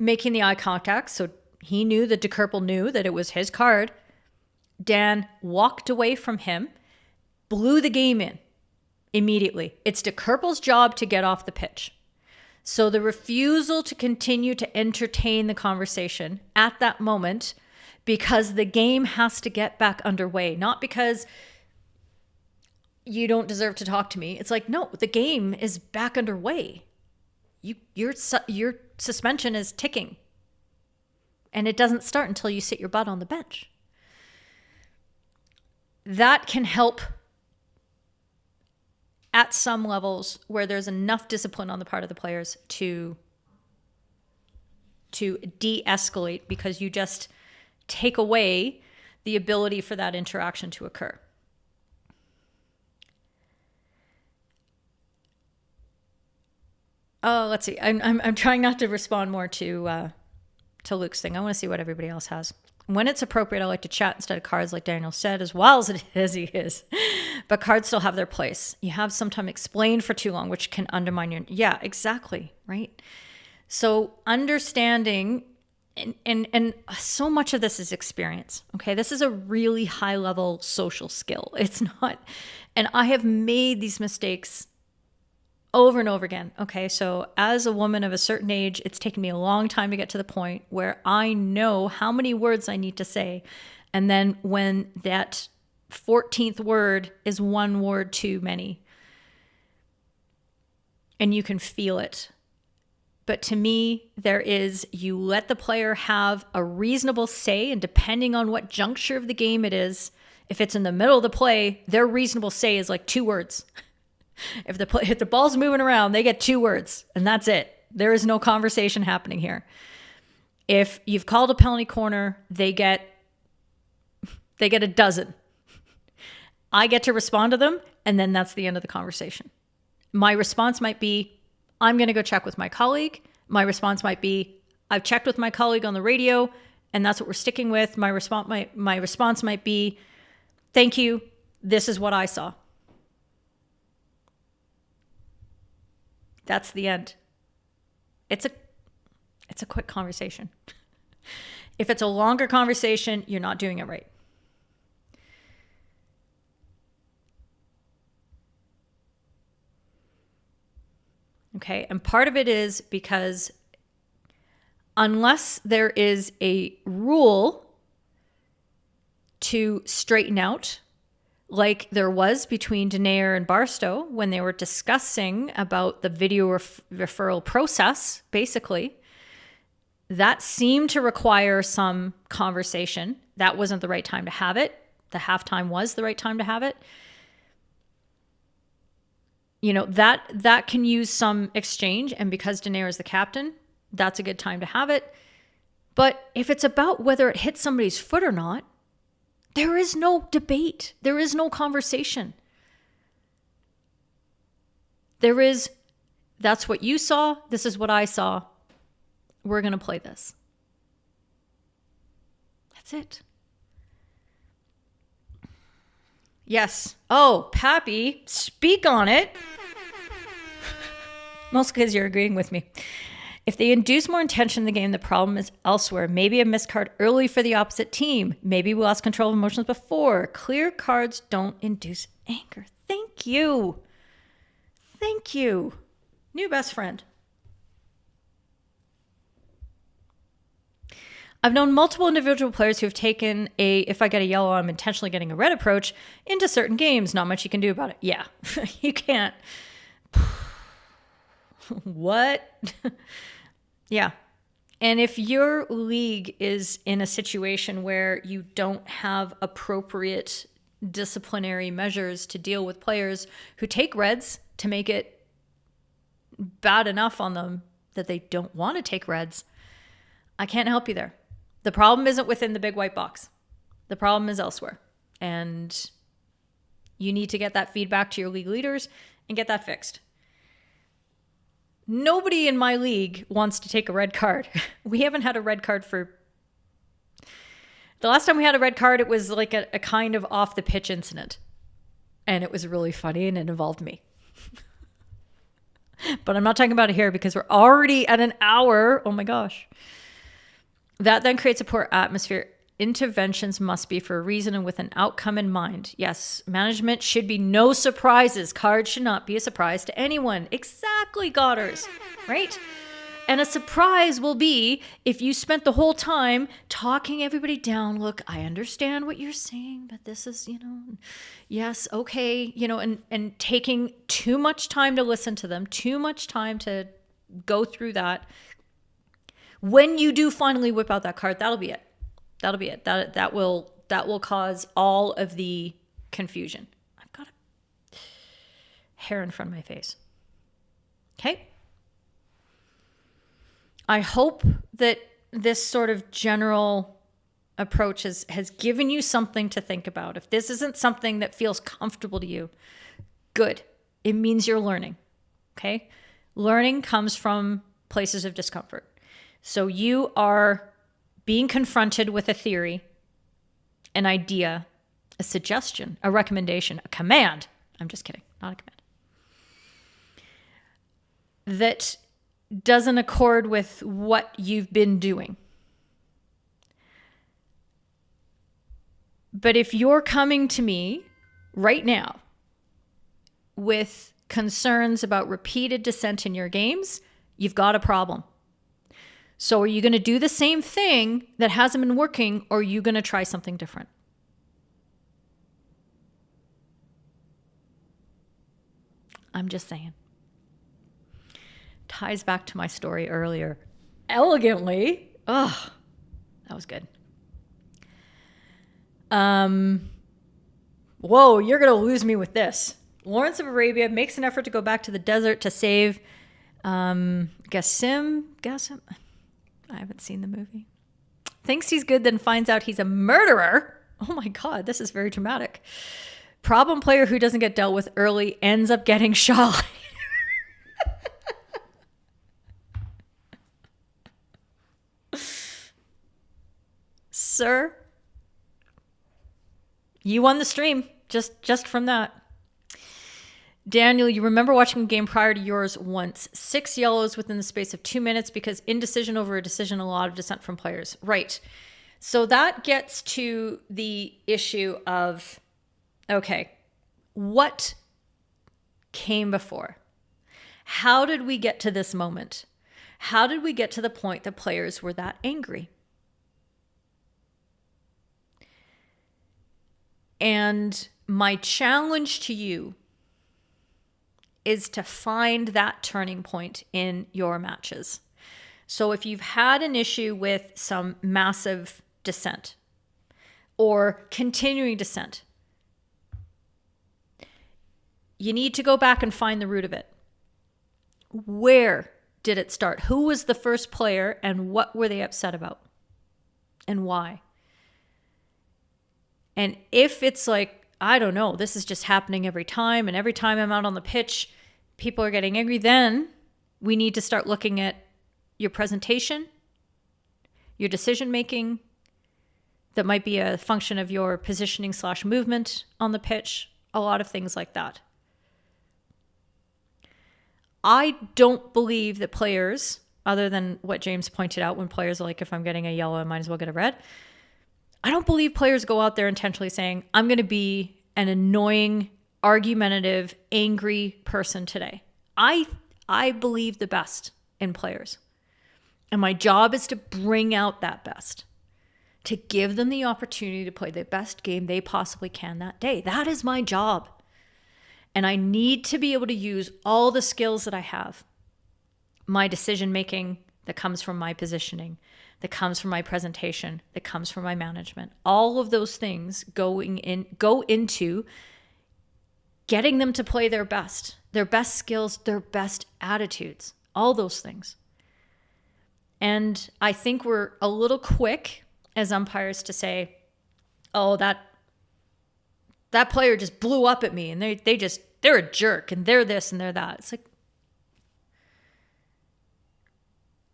making the eye contact, so he knew that De Kerpel knew that it was his card, Dan walked away from him, blew the game in. immediately. It's de Kerpel's job to get off the pitch. So the refusal to continue to entertain the conversation at that moment, because the game has to get back underway, not because you don't deserve to talk to me. It's like, no, the game is back underway. Your suspension is ticking. And it doesn't start until you sit your butt on the bench. That can help at some levels where there's enough discipline on the part of the players to de-escalate, because you just take away the ability for that interaction to occur. Oh, let's see. I'm trying not to respond more to Luke's thing. I want to see what everybody else has. When it's appropriate, I like to chat instead of cards, like Daniel said, as wild as he is. But cards still have their place. You have sometimes explained for too long, which can undermine your... Yeah, exactly, right? So understanding, and so much of this is experience, okay? This is a really high-level social skill. It's not... And I have made these mistakes over and over again. Okay, so as a woman of a certain age, it's taken me a long time to get to the point where I know how many words I need to say. And then when that 14th word is one word too many, and you can feel it. But to me, you let the player have a reasonable say, and depending on what juncture of the game it is, if it's in the middle of the play, their reasonable say is like 2 words. If the ball's moving around, they get 2 words, and that's it. There is no conversation happening here. If you've called a penalty corner, they get a dozen. I get to respond to them, and then that's the end of the conversation. My response might be, I'm going to go check with my colleague. My response might be, I've checked with my colleague on the radio, and that's what we're sticking with. My response might be, thank you. This is what I saw. That's the end. It's a quick conversation. If it's a longer conversation, you're not doing it right. Okay, and part of it is because unless there is a rule to straighten out, like there was between Denayer and Barstow when they were discussing about the video referral process, basically, that seemed to require some conversation. That wasn't the right time to have it. The halftime was the right time to have it. You know, that can use some exchange, and because Denayer is the captain, that's a good time to have it. But if it's about whether it hits somebody's foot or not, there is no debate. There is no conversation. That's what you saw. This is what I saw. We're going to play this. That's it. Yes. Oh, Pappy, speak on it. Mostly because you're agreeing with me. If they induce more intention in the game, the problem is elsewhere. Maybe a missed card early for the opposite team. Maybe we lost control of emotions before. Clear cards don't induce anger. Thank you. Thank you. New best friend. I've known multiple individual players who have taken if I get a yellow, I'm intentionally getting a red approach into certain games. Not much you can do about it. Yeah, you can't. What? Yeah. And if your league is in a situation where you don't have appropriate disciplinary measures to deal with players who take reds to make it bad enough on them that they don't want to take reds, I can't help you there. The problem isn't within the big white box. The problem is elsewhere. And you need to get that feedback to your league leaders and get that fixed. Nobody in my league wants to take a red card. We haven't had a red card for... The last time we had a red card, it was like a kind of off the pitch incident. And it was really funny and it involved me. But I'm not talking about it here because we're already at an hour. Oh my gosh. That then creates a poor atmosphere. interventions must be for a reason and with an outcome in mind. Yes, management should be no surprises. Cards should not be a surprise to anyone. Exactly, Godders, right? And a surprise will be if you spent the whole time talking everybody down. Look, I understand what you're saying, but this is, yes, okay, and taking too much time to listen to them, too much time to go through that. When you do finally whip out that card, that'll be it. That'll be it. That will cause all of the confusion. I've got a hair in front of my face. Okay. I hope that this sort of general approach has given you something to think about. If this isn't something that feels comfortable to you, good. It means you're learning. Okay. Learning comes from places of discomfort. So you are being confronted with a theory, an idea, a suggestion, a recommendation, a command. I'm just kidding, not a command. That doesn't accord with what you've been doing. But if you're coming to me right now with concerns about repeated dissent in your games, you've got a problem. So are you going to do the same thing that hasn't been working, or are you going to try something different? I'm just saying. Ties back to my story earlier. Elegantly. Oh, that was good. Whoa, you're going to lose me with this. Lawrence of Arabia makes an effort to go back to the desert to save Gassim. I haven't seen the movie. Thinks he's good, then finds out he's a murderer. Oh my God, this is very dramatic. Problem player who doesn't get dealt with early ends up getting shot. Sir, you won the stream just from that. Daniel, you remember watching a game prior to yours once. 6 yellows within the space of 2 minutes because indecision over a decision, a lot of dissent from players. Right. So that gets to the issue of, okay, what came before? How did we get to this moment? How did we get to the point that players were that angry? And my challenge to you is to find that turning point in your matches. So if you've had an issue with some massive dissent or continuing dissent, you need to go back and find the root of it. Where did it start? Who was the first player and what were they upset about? And why? And if it's like, I don't know, this is just happening every time, and every time I'm out on the pitch, people are getting angry, then we need to start looking at your presentation, your decision making. That might be a function of your positioning / movement on the pitch, a lot of things like that. I don't believe that players, other than what James pointed out, when players are like, if I'm getting a yellow, I might as well get a red. I don't believe players go out there intentionally saying, I'm going to be an annoying, argumentative, angry person today. I believe the best in players. And my job is to bring out that best, to give them the opportunity to play the best game they possibly can that day. That is my job. And I need to be able to use all the skills that I have. My decision making that comes from my positioning, that comes from my presentation, that comes from my management. All of those things go into getting them to play their best skills, their best attitudes, all those things. And I think we're a little quick as umpires to say, oh, that player just blew up at me and they're a jerk and they're this and they're that. It's like,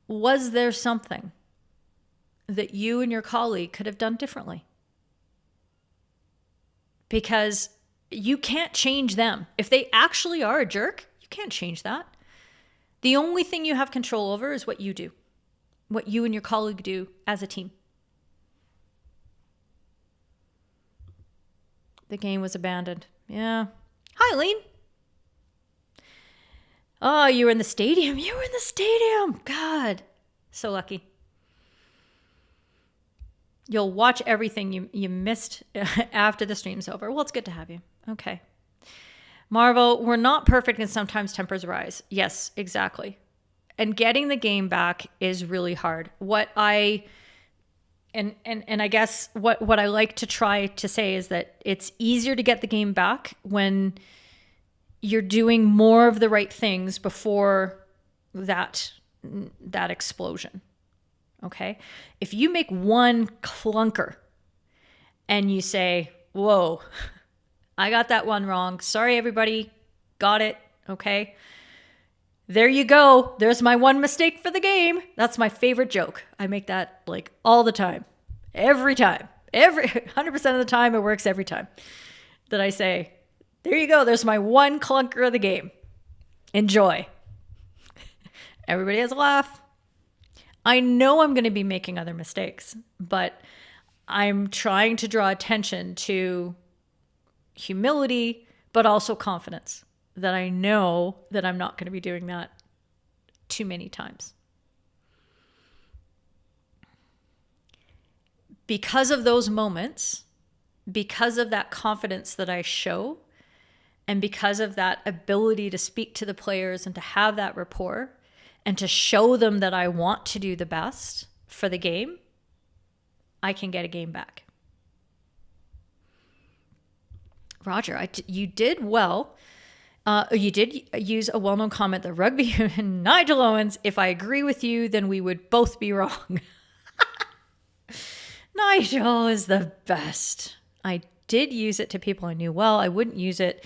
was there something that you and your colleague could have done differently? Because you can't change them. If they actually are a jerk, you can't change that. The only thing you have control over is what you do, what you and your colleague do as a team. The game was abandoned. Yeah. Hi, Lean. Oh, you were in the stadium. You were in the stadium. God. So lucky. You'll watch everything you missed after the stream's over. Well, it's good to have you. Okay. Marvel, we're not perfect and sometimes tempers rise. Yes, exactly. And getting the game back is really hard. I guess what I like to try to say is that it's easier to get the game back when you're doing more of the right things before that explosion. Okay? If you make one clunker and you say, whoa, I got that one wrong. Sorry, everybody. Got it. Okay? There you go. There's my one mistake for the game. That's my favorite joke. I make that like all the time. Every time. 100% of the time, it works every time that I say, there you go. There's my one clunker of the game. Enjoy. Everybody has a laugh. I know I'm going to be making other mistakes, but I'm trying to draw attention to humility, but also confidence that I know that I'm not going to be doing that too many times. Because of those moments, because of that confidence that I show, and because of that ability to speak to the players and to have that rapport and to show them that I want to do the best for the game, I can get a game back. Roger, you did well. You did use a well-known comment that rugby and Nigel Owens, if I agree with you, then we would both be wrong. Nigel is the best. I did use it to people I knew well. I wouldn't use it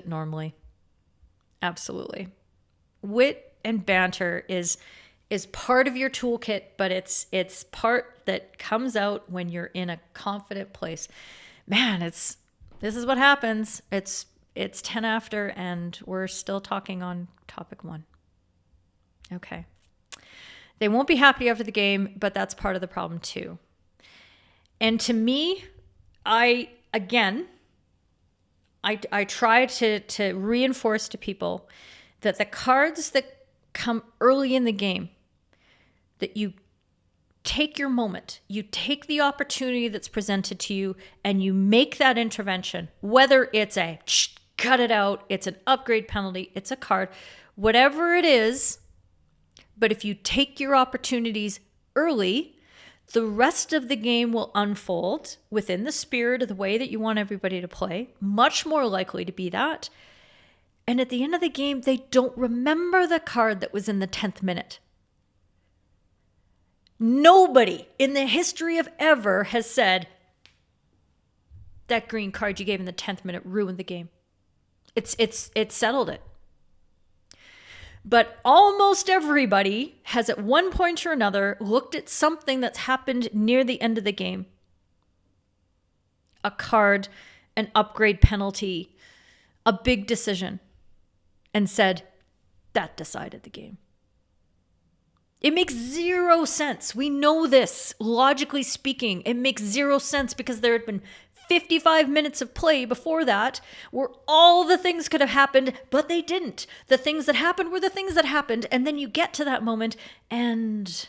normally. Absolutely. Wit and banter is part of your toolkit, but it's part that comes out when you're in a confident place. Man, this is what happens. It's 10 after and we're still talking on topic 1. Okay. They won't be happy after the game, but that's part of the problem too. And to me, I try to reinforce to people that the cards that come early in the game, that you take your moment, you take the opportunity that's presented to you and you make that intervention, whether it's a cut it out, it's an upgrade penalty, it's a card, whatever it is. But if you take your opportunities early, the rest of the game will unfold within the spirit of the way that you want everybody to play, much more likely to be that. And at the end of the game, they don't remember the card that was in the 10th minute. Nobody in the history of ever has said, that green card you gave in the 10th minute ruined the game. It's settled it. But almost everybody has at one point or another looked at something that's happened near the end of the game. A card, an upgrade penalty, a big decision, and said, that decided the game. It makes zero sense. We know this. Logically speaking, it makes zero sense because there had been 55 minutes of play before that where all the things could have happened, but they didn't. The things that happened were the things that happened. And then you get to that moment and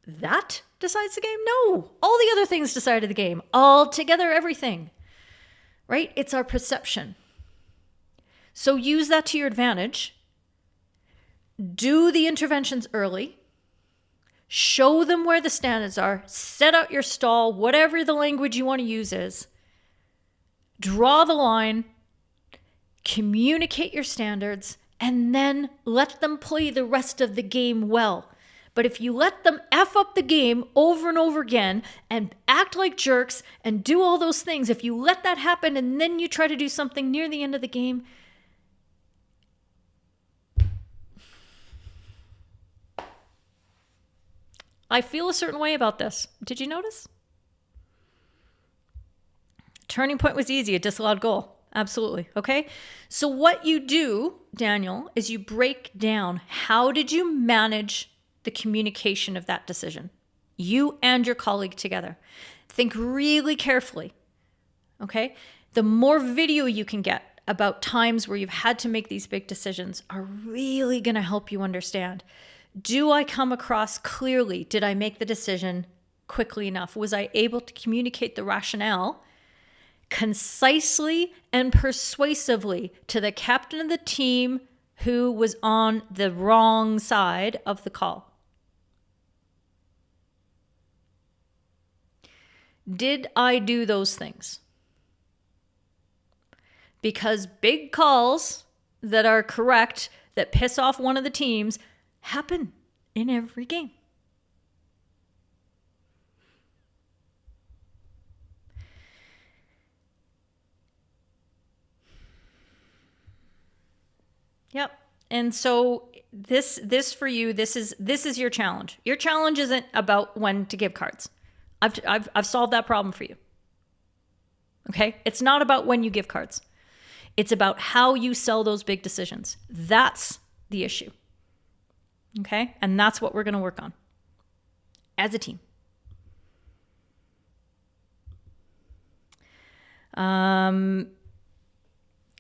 that decides the game? No. All the other things decided the game. All together, everything. Right? It's our perception. So use that to your advantage. Do the interventions early. Show them where the standards are. Set out your stall, whatever the language you want to use is. Draw the line. Communicate your standards. And then let them play the rest of the game well. But if you let them F up the game over and over again and act like jerks and do all those things, if you let that happen and then you try to do something near the end of the game, I feel a certain way about this. Did you notice? Turning point was easy, a disallowed goal. Absolutely. Okay. So what you do, Daniel, is you break down how did you manage the communication of that decision? you and your colleague together. Think really carefully, okay? The more video you can get about times where you've had to make these big decisions are really going to help you understand. Do I come across clearly? Did I make the decision quickly enough? Was I able to communicate the rationale concisely and persuasively to the captain of the team who was on the wrong side of the call? Did I do those things? Because big calls that are correct, that piss off one of the teams, happen in every game. Yep. And so this for you, this is your challenge. Your challenge isn't about when to give cards. I've solved that problem for you. Okay? It's not about when you give cards. It's about how you sell those big decisions. That's the issue. Okay? And that's what we're going to work on as a team.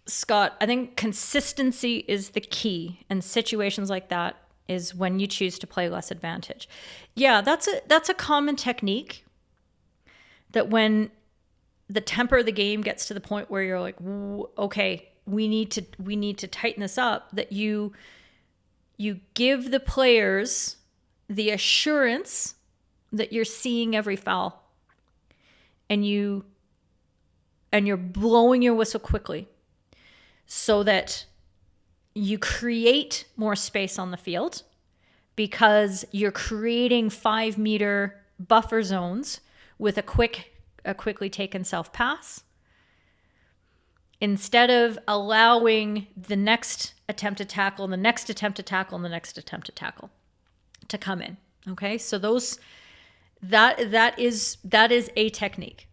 Scott, I think consistency is the key, and situations like that is when you choose to play less advantage. Yeah, that's a common technique, that when the temper of the game gets to the point where you're like, okay, we need to tighten this up, that you give the players the assurance that you're seeing every foul, and you're blowing your whistle quickly, so that you create more space on the field, because you're creating 5-meter buffer zones with a quickly taken self pass, instead of allowing the next attempt to tackle, and the next attempt to tackle, and the next attempt to tackle to come in. Okay, so that is a technique.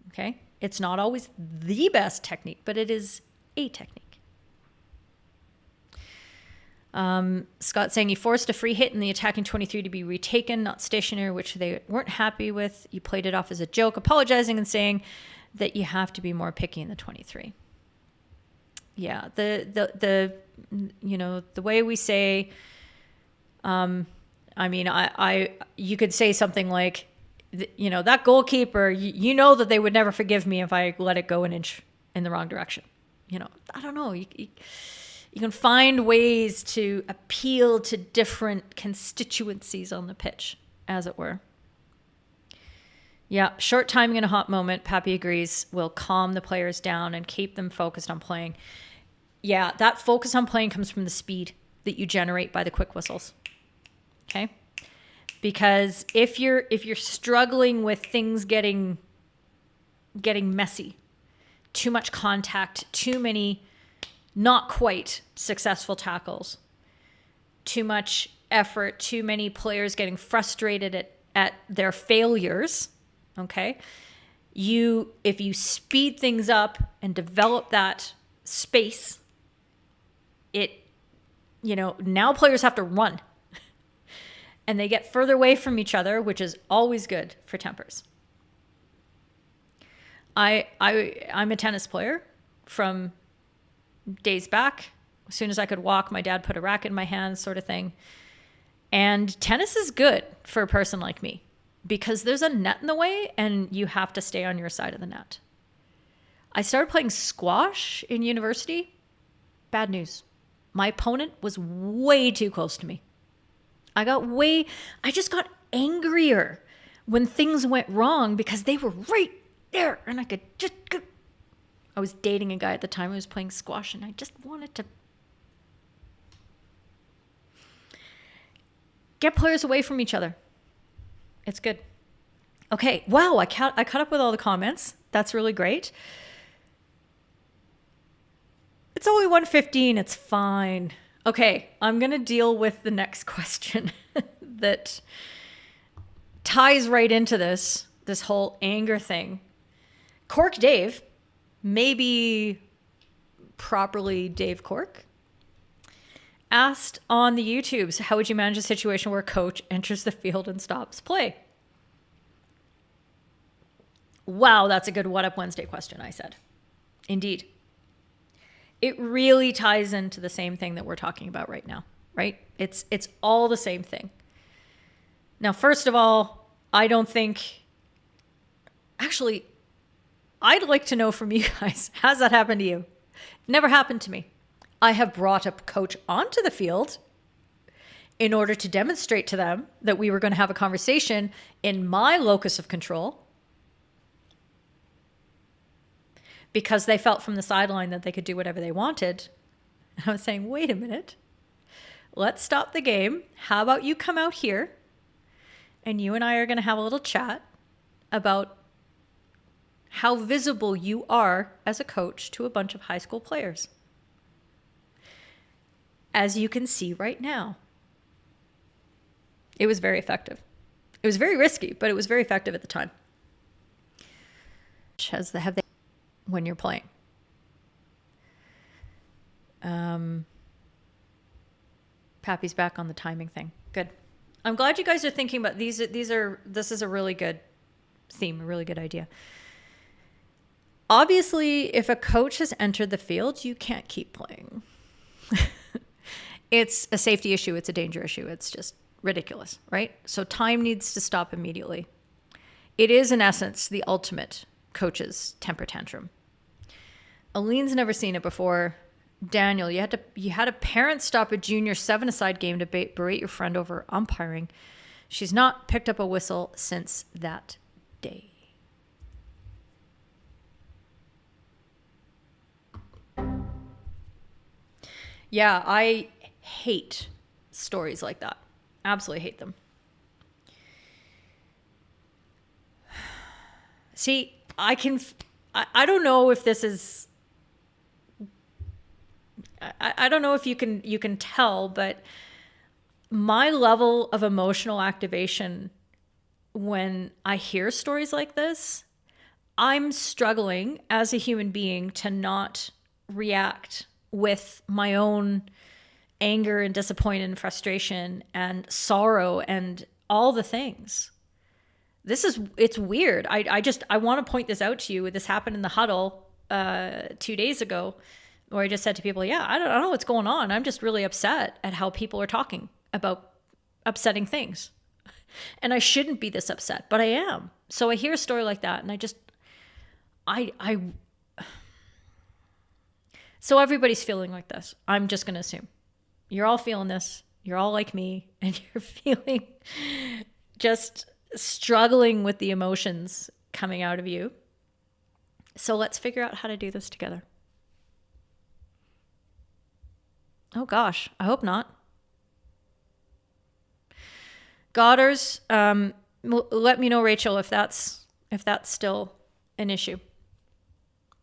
Okay, it's not always the best technique, but it is a technique. Scott saying, you forced a free hit in the attacking 23 to be retaken, not stationary, which they weren't happy with. You played it off as a joke, apologizing and saying that you have to be more picky in the 23. Yeah, the way we say, you could say something like, that goalkeeper, you know that they would never forgive me if I let it go an inch in the wrong direction. I don't know. You can find ways to appeal to different constituencies on the pitch, as it were. Yeah, short timing in a hot moment, Pappy agrees, will calm the players down and keep them focused on playing. Yeah, that focus on playing comes from the speed that you generate by the quick whistles. Okay? Because if you're struggling with things getting messy, too much contact, too many not quite successful tackles, too much effort, too many players getting frustrated at their failures, okay? If you speed things up and develop that space, now players have to run. And they get further away from each other, which is always good for tempers. I'm a tennis player from days back. As soon as I could walk, my dad put a racket in my hand, sort of thing. And tennis is good for a person like me, because there's a net in the way and you have to stay on your side of the net. I started playing squash in university. Bad news. My opponent was way too close to me. I just got angrier when things went wrong because they were right there, and I was dating a guy at the time who was playing squash, and I just wanted to get players away from each other. It's good. Okay, wow, I caught up with all the comments. That's really great. It's only 1:15, it's fine. Okay, I'm going to deal with the next question that ties right into this whole anger thing. Cork Dave, maybe properly Dave Cork, Asked on the YouTubes, how would you manage a situation where a coach enters the field and stops play? Wow, that's a good What Up Wednesday question, I said. Indeed. It really ties into the same thing that we're talking about right now, right? It's all the same thing. Now, first of all, I don't think... Actually, I'd like to know from you guys, has that happened to you? Never happened to me. I have brought a coach onto the field in order to demonstrate to them that we were going to have a conversation in my locus of control, because they felt from the sideline that they could do whatever they wanted. And I was saying, wait a minute, let's stop the game. How about you come out here and you and I are going to have a little chat about how visible you are as a coach to a bunch of high school players. As you can see right now. It was very effective. It was very risky, but it was very effective at the time. Have they when you're playing? Pappy's back on the timing thing. Good. I'm glad you guys are thinking about these. This is a really good theme, a really good idea. Obviously, if a coach has entered the field, you can't keep playing. It's a safety issue. It's a danger issue. It's just ridiculous, right? So time needs to stop immediately. It is, in essence, the ultimate coach's temper tantrum. Aline's never seen it before. Daniel, you had a parent stop a junior 7-a-side game to berate your friend over umpiring. She's not picked up a whistle since that day. Yeah, I hate stories like that. Absolutely hate them. See, I don't know if this is... I don't know if you can tell, but my level of emotional activation when I hear stories like this, I'm struggling as a human being to not react with my own anger and disappointment and frustration and sorrow and all the things. It's weird. I want to point this out to you. This happened in the huddle 2 days ago, where I just said to people, yeah, I don't know what's going on. I'm just really upset at how people are talking about upsetting things. And I shouldn't be this upset, but I am. So I hear a story like that and so everybody's feeling like this. I'm just going to assume. You're all feeling this. You're all like me. And you're feeling just struggling with the emotions coming out of you. So let's figure out how to do this together. Oh gosh, I hope not. Godders, let me know, Rachel, if that's still an issue.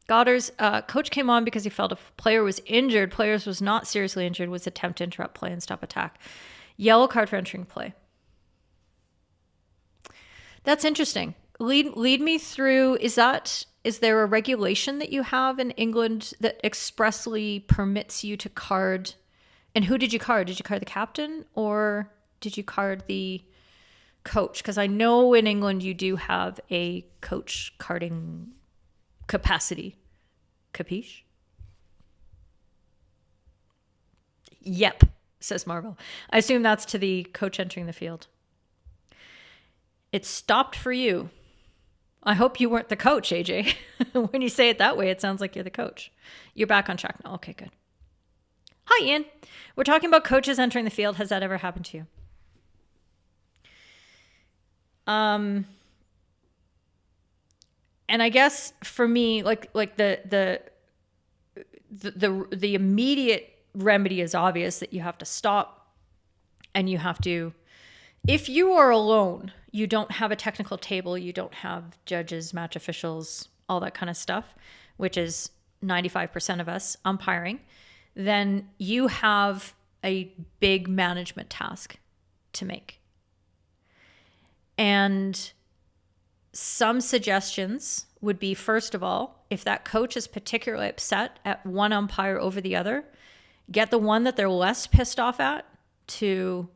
Godders, coach came on because he felt a player was injured. Players was not seriously injured, was attempt to interrupt play and stop attack. Yellow card for entering play. That's interesting. Lead me through, is there a regulation that you have in England that expressly permits you to card? And who did you card? Did you card the captain or did you card the coach? Because I know in England you do have a coach carding capacity. Capiche? Yep, says Marvel. I assume that's to the coach entering the field. It stopped for you. I hope you weren't the coach, AJ. When you say it that way, it sounds like you're the coach. You're back on track now. Okay, good. Hi, Ian. We're talking about coaches entering the field. Has that ever happened to you? And I guess for me, like the immediate remedy is obvious, that you have to stop and you have to, if you are alone, you don't have a technical table, you don't have judges, match officials, all that kind of stuff, which is 95% of us umpiring, then you have a big management task to make. And some suggestions would be, first of all, if that coach is particularly upset at one umpire over the other, Get the one that they're less pissed off at to,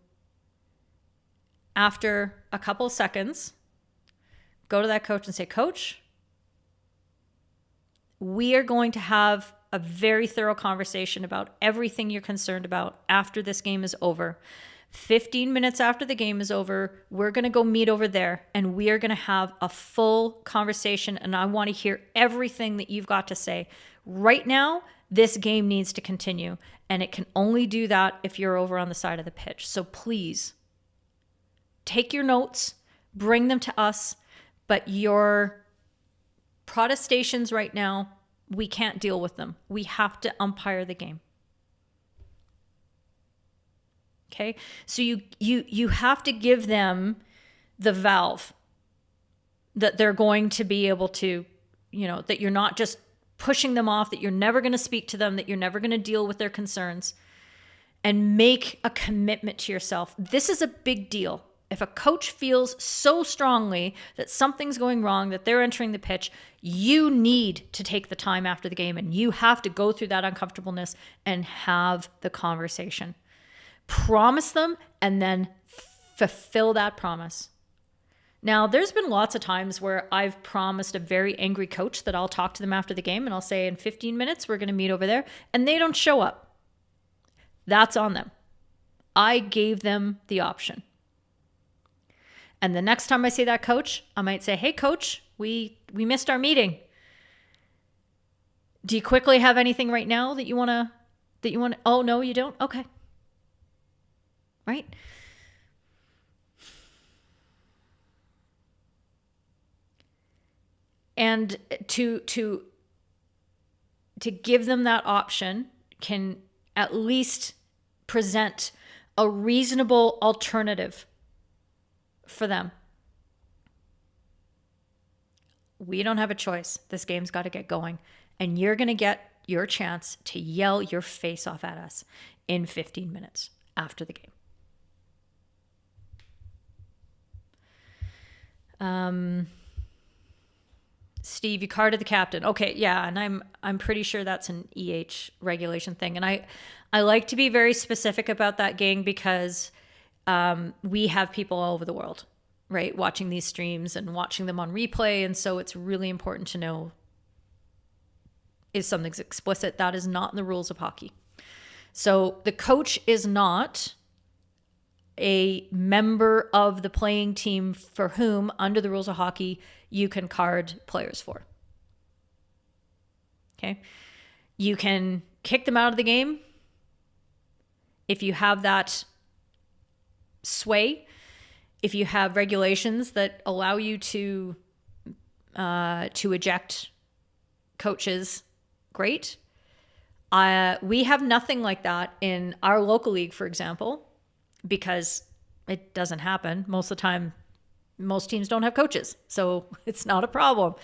after a couple of seconds, go to that coach and say, Coach, we are going to have a very thorough conversation about everything you're concerned about after this game is over. 15 minutes after the game is over, we're going to go meet over there and we are going to have a full conversation, and I want to hear everything that you've got to say. Right now, this game needs to continue, and it can only do that if you're over on the side of the pitch. So please take your notes, bring them to us, but your protestations right now, we can't deal with them. We have to umpire the game. Okay? So you have to give them the valve that they're going to be able to, that you're not just pushing them off, that you're never going to speak to them, that you're never going to deal with their concerns, and make a commitment to yourself. This is a big deal. If a coach feels so strongly that something's going wrong, that they're entering the pitch, you need to take the time after the game, and you have to go through that uncomfortableness and have the conversation. Promise them and then fulfill that promise. Now, there's been lots of times where I've promised a very angry coach that I'll talk to them after the game, and I'll say, in 15 minutes, we're going to meet over there, and they don't show up. That's on them. I gave them the option. And the next time I see that coach, I might say, hey, coach, we missed our meeting. Do you quickly have anything right now that you want to, oh, no, you don't? Okay. Right? And to give them that option can at least present a reasonable alternative for them. We don't have a choice. This game's got to get going. And you're going to get your chance to yell your face off at us in 15 minutes after the game. Steve, you carded the captain. Okay, yeah, and I'm pretty sure that's an EH regulation thing. And I like to be very specific about that, gang, because we have people all over the world, right, watching these streams and watching them on replay. And so it's really important to know, if something's explicit, that is not in the rules of hockey. So the coach is not a member of the playing team for whom, under the rules of hockey, you can card players for. Okay? You can kick them out of the game if you have that sway, if you have regulations that allow you to eject coaches, great. We have nothing like that in our local league, for example, because it doesn't happen. Most of the time, most teams don't have coaches, so it's not a problem.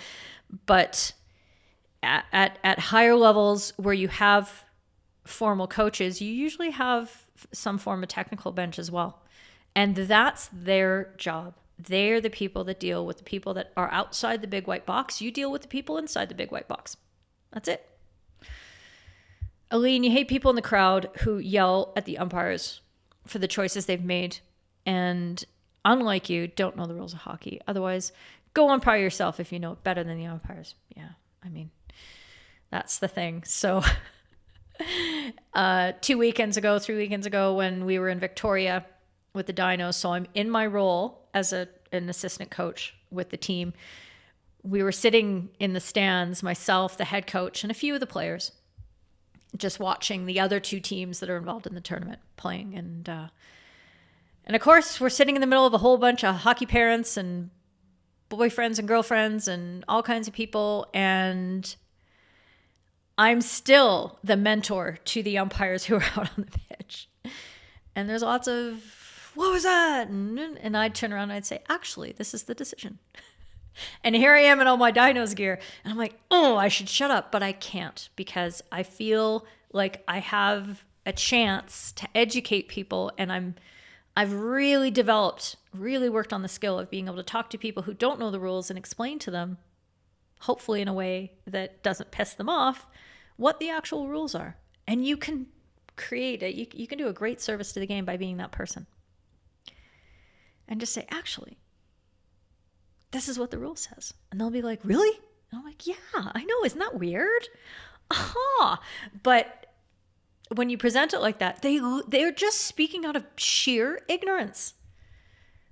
But at higher levels where you have formal coaches, you usually have some form of technical bench as well. And that's their job. They're the people that deal with the people that are outside the big white box. You deal with the people inside the big white box. That's it. Aline, you hate people in the crowd who yell at the umpires for the choices they've made, and unlike you, don't know the rules of hockey. Otherwise, go umpire yourself if you know it better than the umpires. Yeah, I mean, that's the thing. So 3 weekends ago, when we were in Victoria with the Dinos, so I'm in my role as an assistant coach with the team. We were sitting in the stands, myself, the head coach, and a few of the players, just watching the other two teams that are involved in the tournament playing. And of course, we're sitting in the middle of a whole bunch of hockey parents and boyfriends and girlfriends and all kinds of people. And I'm still the mentor to the umpires who are out on the pitch. And there's lots of, what was that? And I'd turn around and I'd say, actually, this is the decision. And here I am in all my Dinos gear. And I'm like, oh, I should shut up. But I can't, because I feel like I have a chance to educate people. And I've really worked on the skill of being able to talk to people who don't know the rules and explain to them, hopefully in a way that doesn't piss them off, what the actual rules are. And you can create it. You can do a great service to the game by being that person. And just say, actually, this is what the rule says. And they'll be like, really? And I'm like, yeah, I know. Isn't that weird? Aha. But when you present it like that, they're just speaking out of sheer ignorance.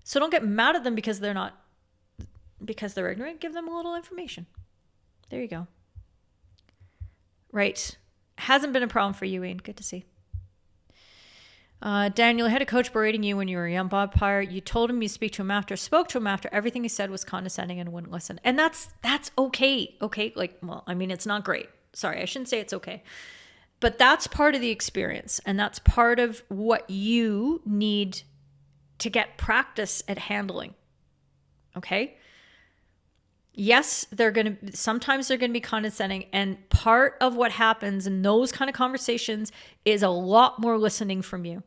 So don't get mad at them because they're ignorant. Give them a little information. There you go. Right. Hasn't been a problem for you, Ian. Good to see. Daniel, had a coach berating you when you were a young umpire. You told him you spoke to him after. Everything he said was condescending and wouldn't listen. And that's okay. Okay. Like, well, I mean, it's not great. Sorry, I shouldn't say it's okay. But that's part of the experience. And that's part of what you need to get practice at handling. Okay. Yes, sometimes they're going to be condescending. And part of what happens in those kind of conversations is a lot more listening from you.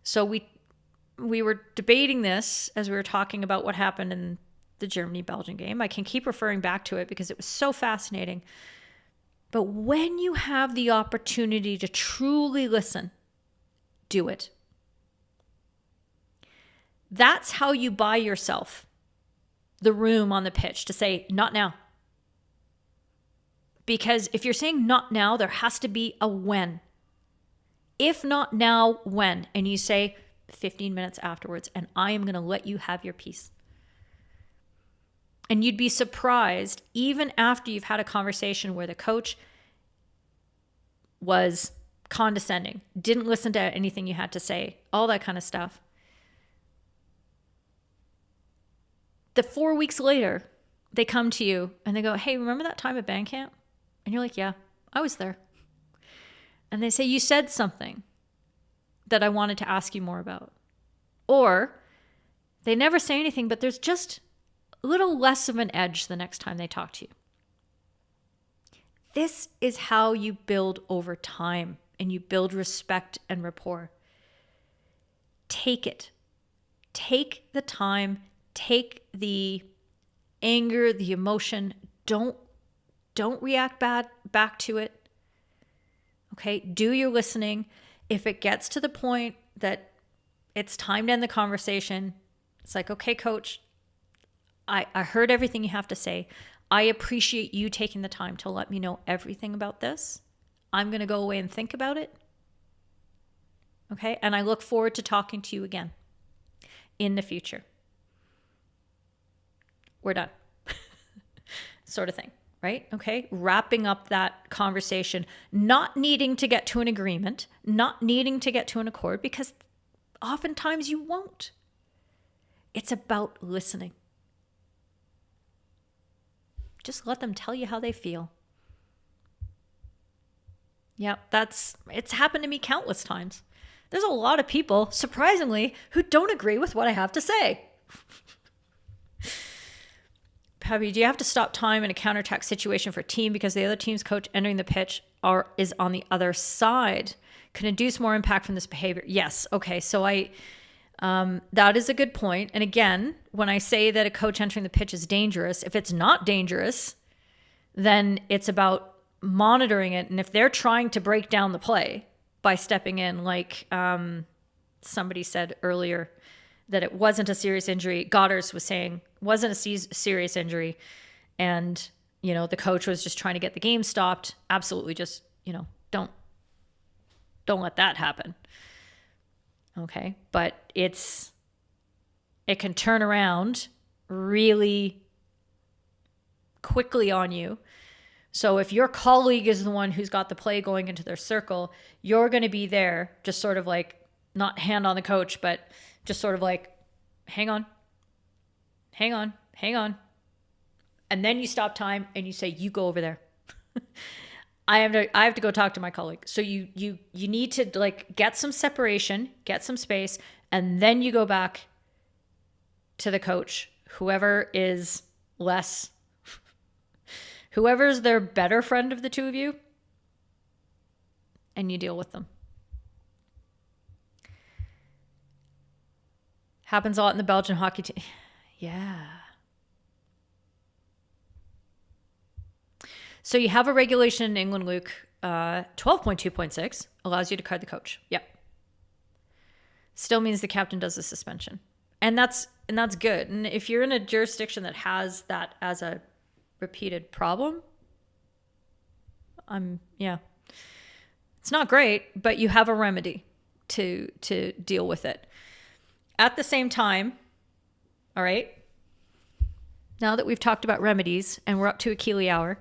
So we were debating this as we were talking about what happened in the Germany-Belgium game. I can keep referring back to it because it was so fascinating. But when you have the opportunity to truly listen, do it. That's how you buy yourself the room on the pitch to say, not now. Because if you're saying not now, there has to be a when. If not now, when? And you say 15 minutes afterwards, and I am going to let you have your piece. And you'd be surprised, even after you've had a conversation where the coach was condescending, didn't listen to anything you had to say, all that kind of stuff. The 4 weeks later, they come to you and they go, hey, remember that time at band camp? And you're like, yeah, I was there. And they say, you said something that I wanted to ask you more about. Or they never say anything, but there's just a little less of an edge the next time they talk to you. This is how you build over time and you build respect and rapport. Take it. Take the time. Take the anger, the emotion. Don't react back to it. Okay, do your listening. If it gets to the point that it's time to end the conversation, it's like, okay, coach, I heard everything you have to say. I appreciate you taking the time to let me know everything about this. I'm going to go away and think about it. Okay, and I look forward to talking to you again in the future. We're done. Sort of thing. Right? Okay. Wrapping up that conversation, not needing to get to an agreement, not needing to get to an accord, because oftentimes you won't. It's about listening. Just let them tell you how they feel. Yeah, it's happened to me countless times. There's a lot of people, surprisingly, who don't agree with what I have to say. Pebby, do you have to stop time in a counterattack situation for a team because the other team's coach entering the pitch is on the other side? Can induce more impact from this behavior? Yes. Okay. So that is a good point. And again, when I say that a coach entering the pitch is dangerous, if it's not dangerous, then it's about monitoring it. And if they're trying to break down the play by stepping in, like somebody said earlier, that it wasn't a serious injury. Goddard's was saying wasn't a serious injury. And, the coach was just trying to get the game stopped. Absolutely just, don't let that happen. Okay. But it can turn around really quickly on you. So if your colleague is the one who's got the play going into their circle, you're going to be there just sort of like, not hand on the coach, but just sort of like, hang on. And then you stop time and you say, you go over there. I have to go talk to my colleague. So you need to like get some separation, get some space, and then you go back to the coach, whoever's their better friend of the two of you, and you deal with them. Happens a lot in the Belgian hockey team. Yeah. So you have a regulation in England, Luke, 12.2.6 allows you to card the coach. Yep. Still means the captain does the suspension. And that's good. And if you're in a jurisdiction that has that as a repeated problem, it's not great, but you have a remedy to deal with it. At the same time, all right, now that we've talked about remedies and we're up to a Keeley hour,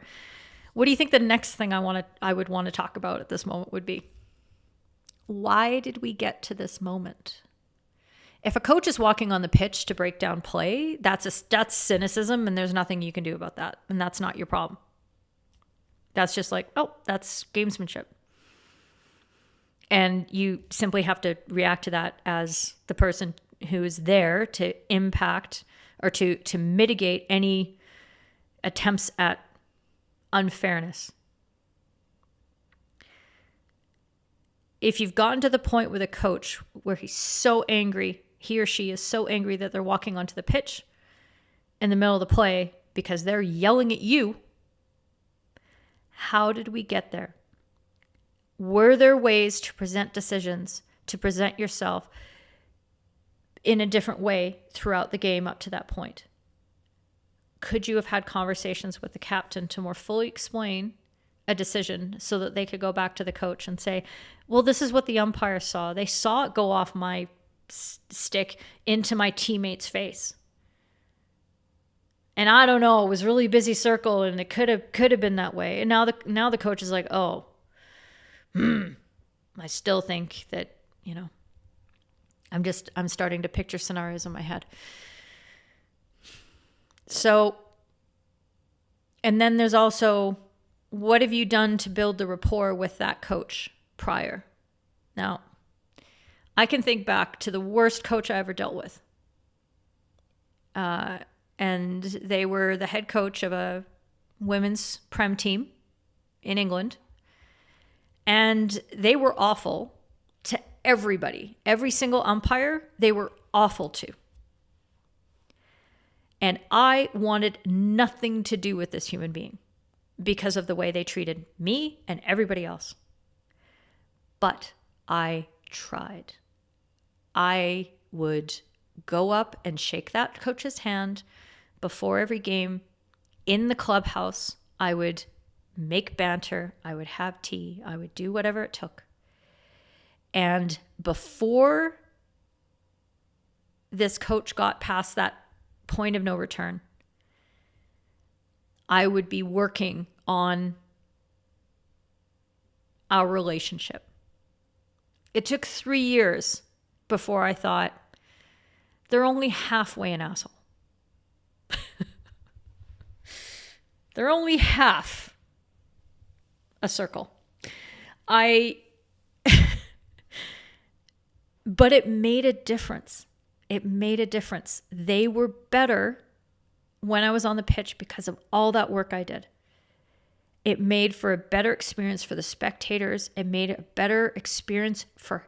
what do you think the next thing I would want to talk about at this moment would be? Why did we get to this moment? If a coach is walking on the pitch to break down play, that's cynicism, and there's nothing you can do about that. And that's not your problem. That's just like, oh, that's gamesmanship. And you simply have to react to that as the person who is there to impact or to mitigate any attempts at unfairness. If you've gotten to the point with a coach where he's so angry, he or she is so angry that they're walking onto the pitch in the middle of the play because they're yelling at you, how did we get there? Were there ways to present decisions, to present yourself in a different way throughout the game up to that point? Could you have had conversations with the captain to more fully explain a decision so that they could go back to the coach and say, well, this is what the umpire saw. They saw it go off my stick into my teammate's face. And I don't know, it was really busy circle and it could have been that way. And now the coach is like, oh, I still think that, I'm starting to picture scenarios in my head. So, and then there's also, what have you done to build the rapport with that coach prior? Now, I can think back to the worst coach I ever dealt with. And they were the head coach of a women's Prem team in England. And they were awful to everybody. Every single umpire, they were awful to. And I wanted nothing to do with this human being because of the way they treated me and everybody else. But I tried. I would go up and shake that coach's hand before every game in the clubhouse. I would make banter. I would have tea. I would do whatever it took. And before this coach got past that point of no return, I would be working on our relationship. It took 3 years before I thought, they're only halfway an asshole. They're only half a circle. But it made a difference. It made a difference. They were better when I was on the pitch because of all that work I did. It made for a better experience for the spectators. It made a better experience for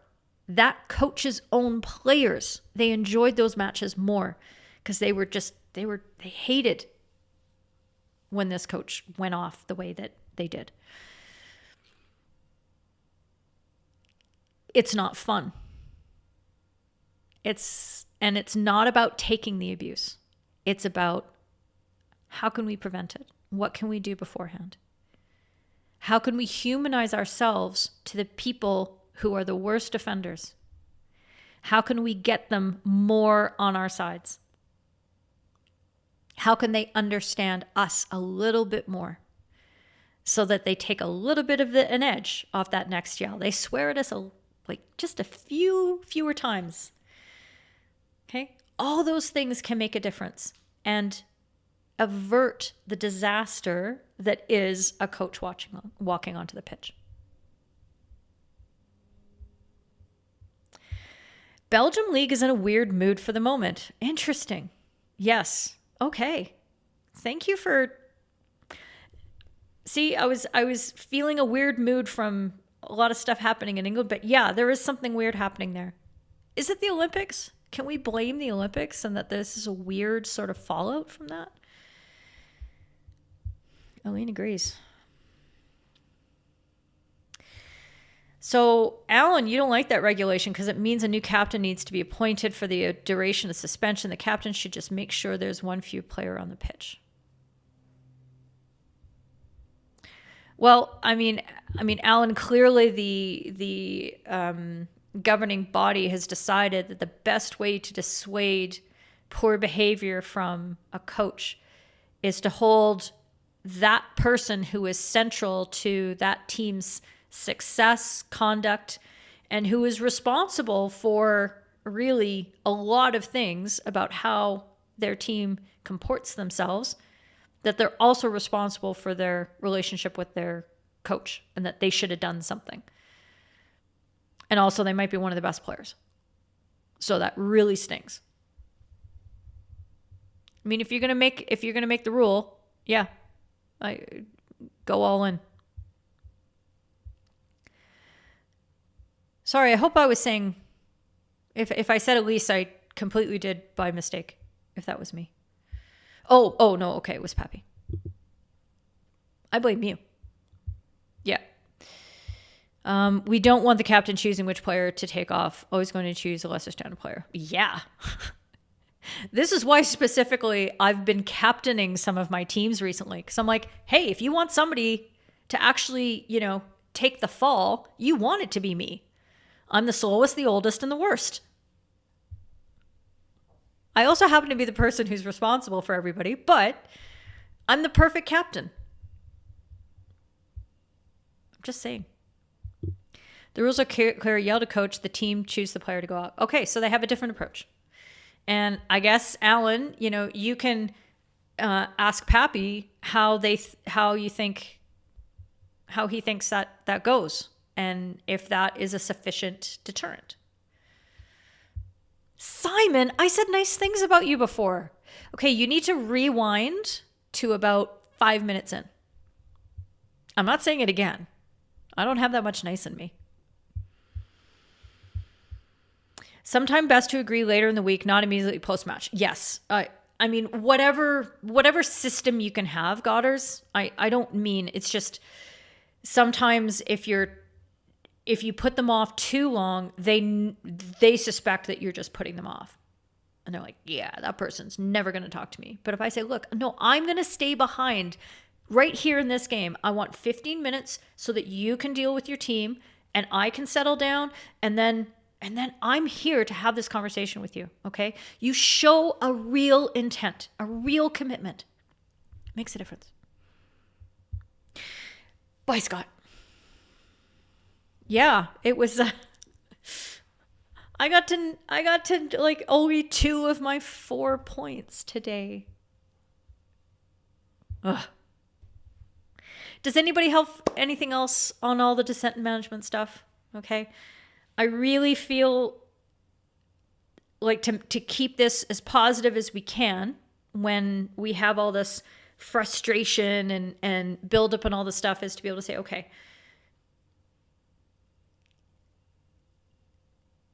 that coach's own players. They enjoyed those matches more because they hated when this coach went off the way that they did. It's not fun. It's not about taking the abuse. It's about how can we prevent it? What can we do beforehand? How can we humanize ourselves to the people who are the worst offenders? How can we get them more on our sides? How can they understand us a little bit more so that they take a little bit of an edge off that next yell? They swear at us just a fewer times. Okay? All those things can make a difference and avert the disaster that is a coach walking onto the pitch. Belgium League is in a weird mood for the moment. Interesting. Yes. Okay. Thank you for... See, I was feeling a weird mood from a lot of stuff happening in England, but yeah, there is something weird happening there. Is it the Olympics? Can we blame the Olympics and that this is a weird sort of fallout from that? Aline agrees. So, Alan, you don't like that regulation because it means a new captain needs to be appointed for the duration of suspension. The captain should just make sure there's one fewer player on the pitch. Well, I mean, Alan, clearly the governing body has decided that the best way to dissuade poor behavior from a coach is to hold that person who is central to that team's success, conduct, and who is responsible for really a lot of things about how their team comports themselves, that they're also responsible for their relationship with their coach and that they should have done something. And also they might be one of the best players. So that really stings. I mean, if you're going to make the rule, yeah, I go all in. Sorry, I hope I was saying, if I said Elise, I completely did by mistake, if that was me. Oh no, okay, it was Pappy. I blame you. Yeah. We don't want the captain choosing which player to take off. Always going to choose a lesser standard player. Yeah. This is why specifically I've been captaining some of my teams recently. Because I'm like, hey, if you want somebody to actually, take the fall, you want it to be me. I'm the slowest, the oldest, and the worst. I also happen to be the person who's responsible for everybody, but I'm the perfect captain. I'm just saying. The rules are clear. Yell to coach. The team choose the player to go out. Okay, so they have a different approach. And I guess, Alan, you can ask Pappy how he thinks that goes, and if that is a sufficient deterrent. Simon, I said nice things about you before. Okay, you need to rewind to about 5 minutes in. I'm not saying it again. I don't have that much nice in me. Sometime best to agree later in the week, not immediately post-match. Yes. I mean, whatever system you can have, Godders, I don't mean, it's just sometimes if you put them off too long, they suspect that you're just putting them off. And they're like, yeah, that person's never going to talk to me. But if I say, look, no, I'm going to stay behind right here in this game. I want 15 minutes so that you can deal with your team and I can settle down, and then I'm here to have this conversation with you, okay? You show a real intent, a real commitment. It makes a difference. Bye, Scott. Yeah, it was I got to like only 2 of my 4 points today. Ugh. Does anybody have anything else on all the descent and management stuff? Okay. I really feel like to keep this as positive as we can when we have all this frustration and build up and all this stuff, is to be able to say, okay,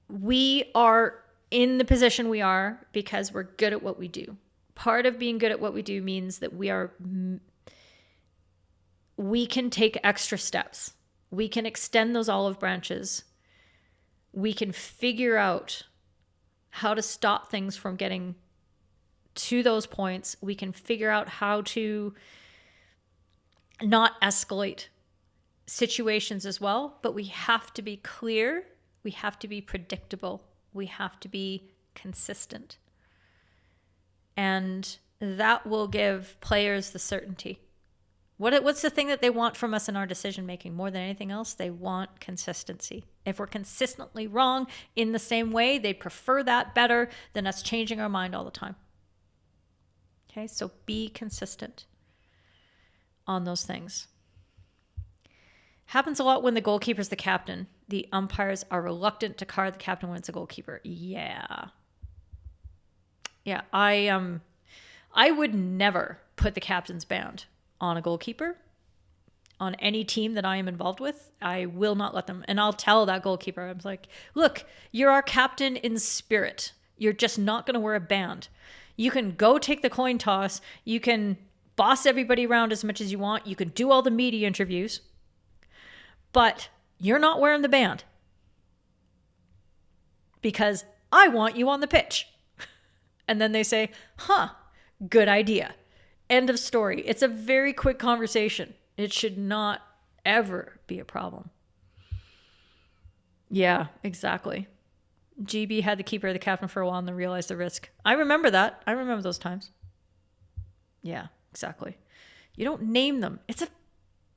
we are in the position we are because we're good at what we do. Part of being good at what we do means that we can take extra steps. We can extend those olive branches. We can figure out how to stop things from getting to those points. We can figure out how to not escalate situations as well, but we have to be clear. We have to be predictable. We have to be consistent. And that will give players the certainty. What's the thing that they want from us in our decision making more than anything else? They want consistency. If we're consistently wrong in the same way, they prefer that better than us changing our mind all the time. Okay, so be consistent on those things. Happens a lot when the goalkeeper's the captain. The umpires are reluctant to card the captain when it's a goalkeeper. Yeah. Yeah, I would never put the captain's band on a goalkeeper, on any team that I am involved with. I will not let them. And I'll tell that goalkeeper, I'm like, look, you're our captain in spirit. You're just not going to wear a band. You can go take the coin toss. You can boss everybody around as much as you want. You can do all the media interviews. But you're not wearing the band because I want you on the pitch. And then they say, good idea. End of story. It's a very quick conversation. It should not ever be a problem. Yeah, exactly. GB had the keeper, the captain for a while and then realized the risk. I remember that. I remember those times. Yeah, exactly. You don't name them. It's a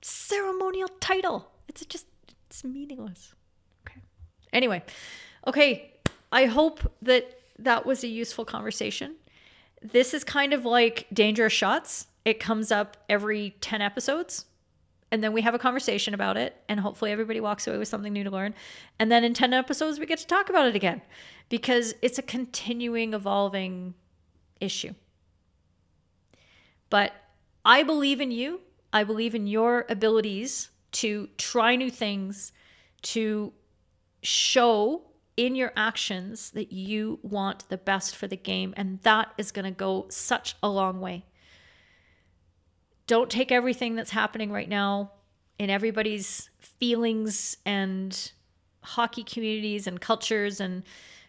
ceremonial title. It's meaningless. Okay. Anyway, okay. I hope that was a useful conversation. This is kind of like Dangerous Shots. It comes up every 10 episodes. And then we have a conversation about it. And hopefully everybody walks away with something new to learn. And then in 10 episodes, we get to talk about it again. Because it's a continuing, evolving issue. But I believe in you. I believe in your abilities to try new things, to show in your actions that you want the best for the game. And that is going to go such a long way. Don't take everything that's happening right now in everybody's feelings and hockey communities and cultures and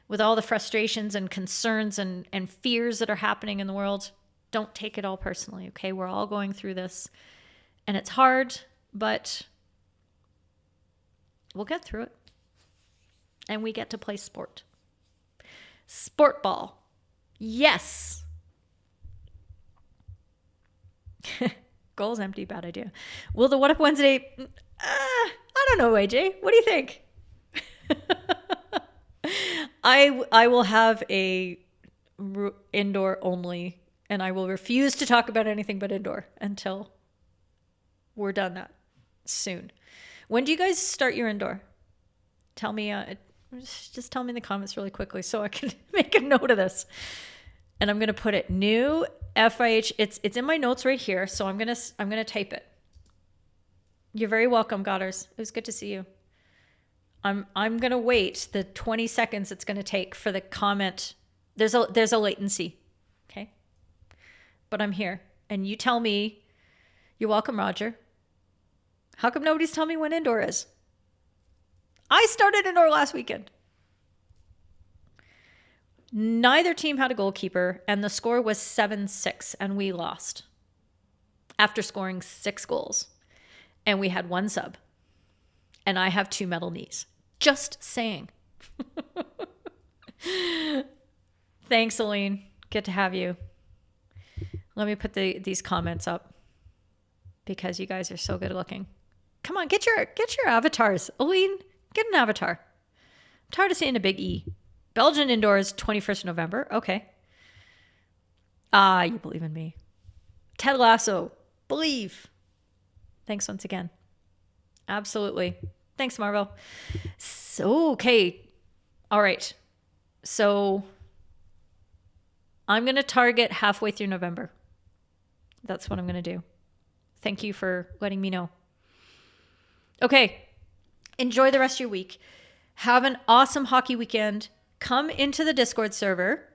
with all the frustrations and concerns and fears that are happening in the world. Don't take it all personally, okay? We're all going through this. And it's hard, but we'll get through it. And we get to play sport. Sport ball. Yes. Goal's empty, bad idea. Will the What Up Wednesday... I don't know, AJ. What do you think? I will have a indoor only, and I will refuse to talk about anything but indoor until we're done that soon. When do you guys start your indoor? Tell me... just tell me in the comments really quickly so I can make a note of this. And I'm going to put it new FIH. It's in my notes right here. So I'm going to type it. You're very welcome, Godders. It was good to see you. I'm going to wait the 20 seconds it's going to take for the comment. There's a latency. Okay. But I'm here and you tell me. You're welcome, Roger. How come nobody's telling me when indoor is? I started indoor last weekend. Neither team had a goalkeeper, and the score was 7-6, and we lost after scoring 6 goals. And we had 1 sub. And I have 2 metal knees. Just saying. Thanks, Aline. Good to have you. Let me put these comments up because you guys are so good looking. Come on, get your avatars. Aline, get an avatar. I'm tired of seeing a big E. Belgian indoors, 21st of November. Okay. You believe in me. Ted Lasso. Believe. Thanks once again. Absolutely. Thanks, Marvel. So, okay. All right. So, I'm going to target halfway through November. That's what I'm going to do. Thank you for letting me know. Okay. Enjoy the rest of your week. Have an awesome hockey weekend. Come into the Discord server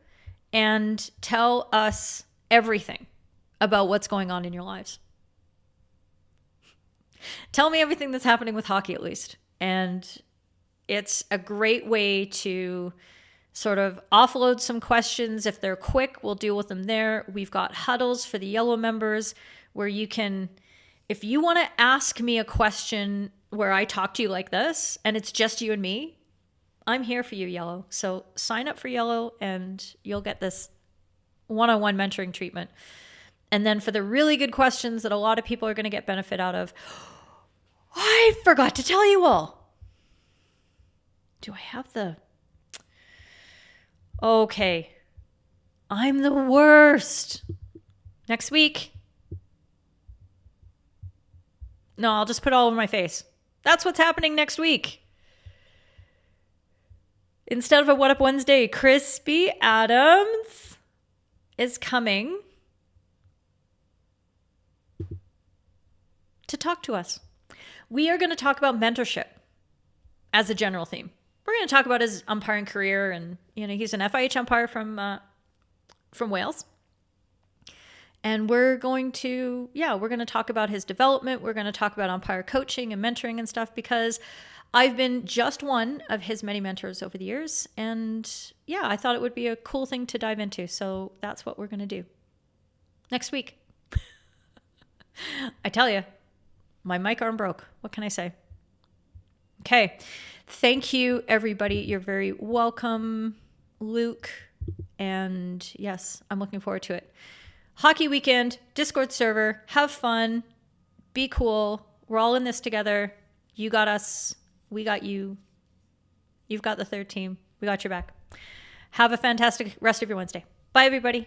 and tell us everything about what's going on in your lives. Tell me everything that's happening with hockey, at least. And it's a great way to sort of offload some questions. If they're quick, we'll deal with them there. We've got huddles for the yellow members where you can, if you want to ask me a question where I talk to you like this and it's just you and me, I'm here for you, Yellow. So sign up for Yellow and you'll get this one-on-one mentoring treatment. And then for the really good questions that a lot of people are going to get benefit out of, I forgot to tell you all. Do I have the... Okay. I'm the worst. Next week. No, I'll just put it all over my face. That's what's happening next week. Instead of a What Up Wednesday, Crispy Adams is coming to talk to us. We are going to talk about mentorship as a general theme. We're going to talk about his umpiring career, and he's an FIH umpire from Wales. And we're going to talk about his development. We're going to talk about umpire coaching and mentoring and stuff because I've been just one of his many mentors over the years. And yeah, I thought it would be a cool thing to dive into. So that's what we're going to do next week. I tell you, my mic arm broke. What can I say? Okay. Thank you, everybody. You're very welcome, Luke. And yes, I'm looking forward to it. Hockey weekend, Discord server. Have fun. Be cool. We're all in this together. You got us. We got you. You've got the third team. We got your back. Have a fantastic rest of your Wednesday. Bye, everybody.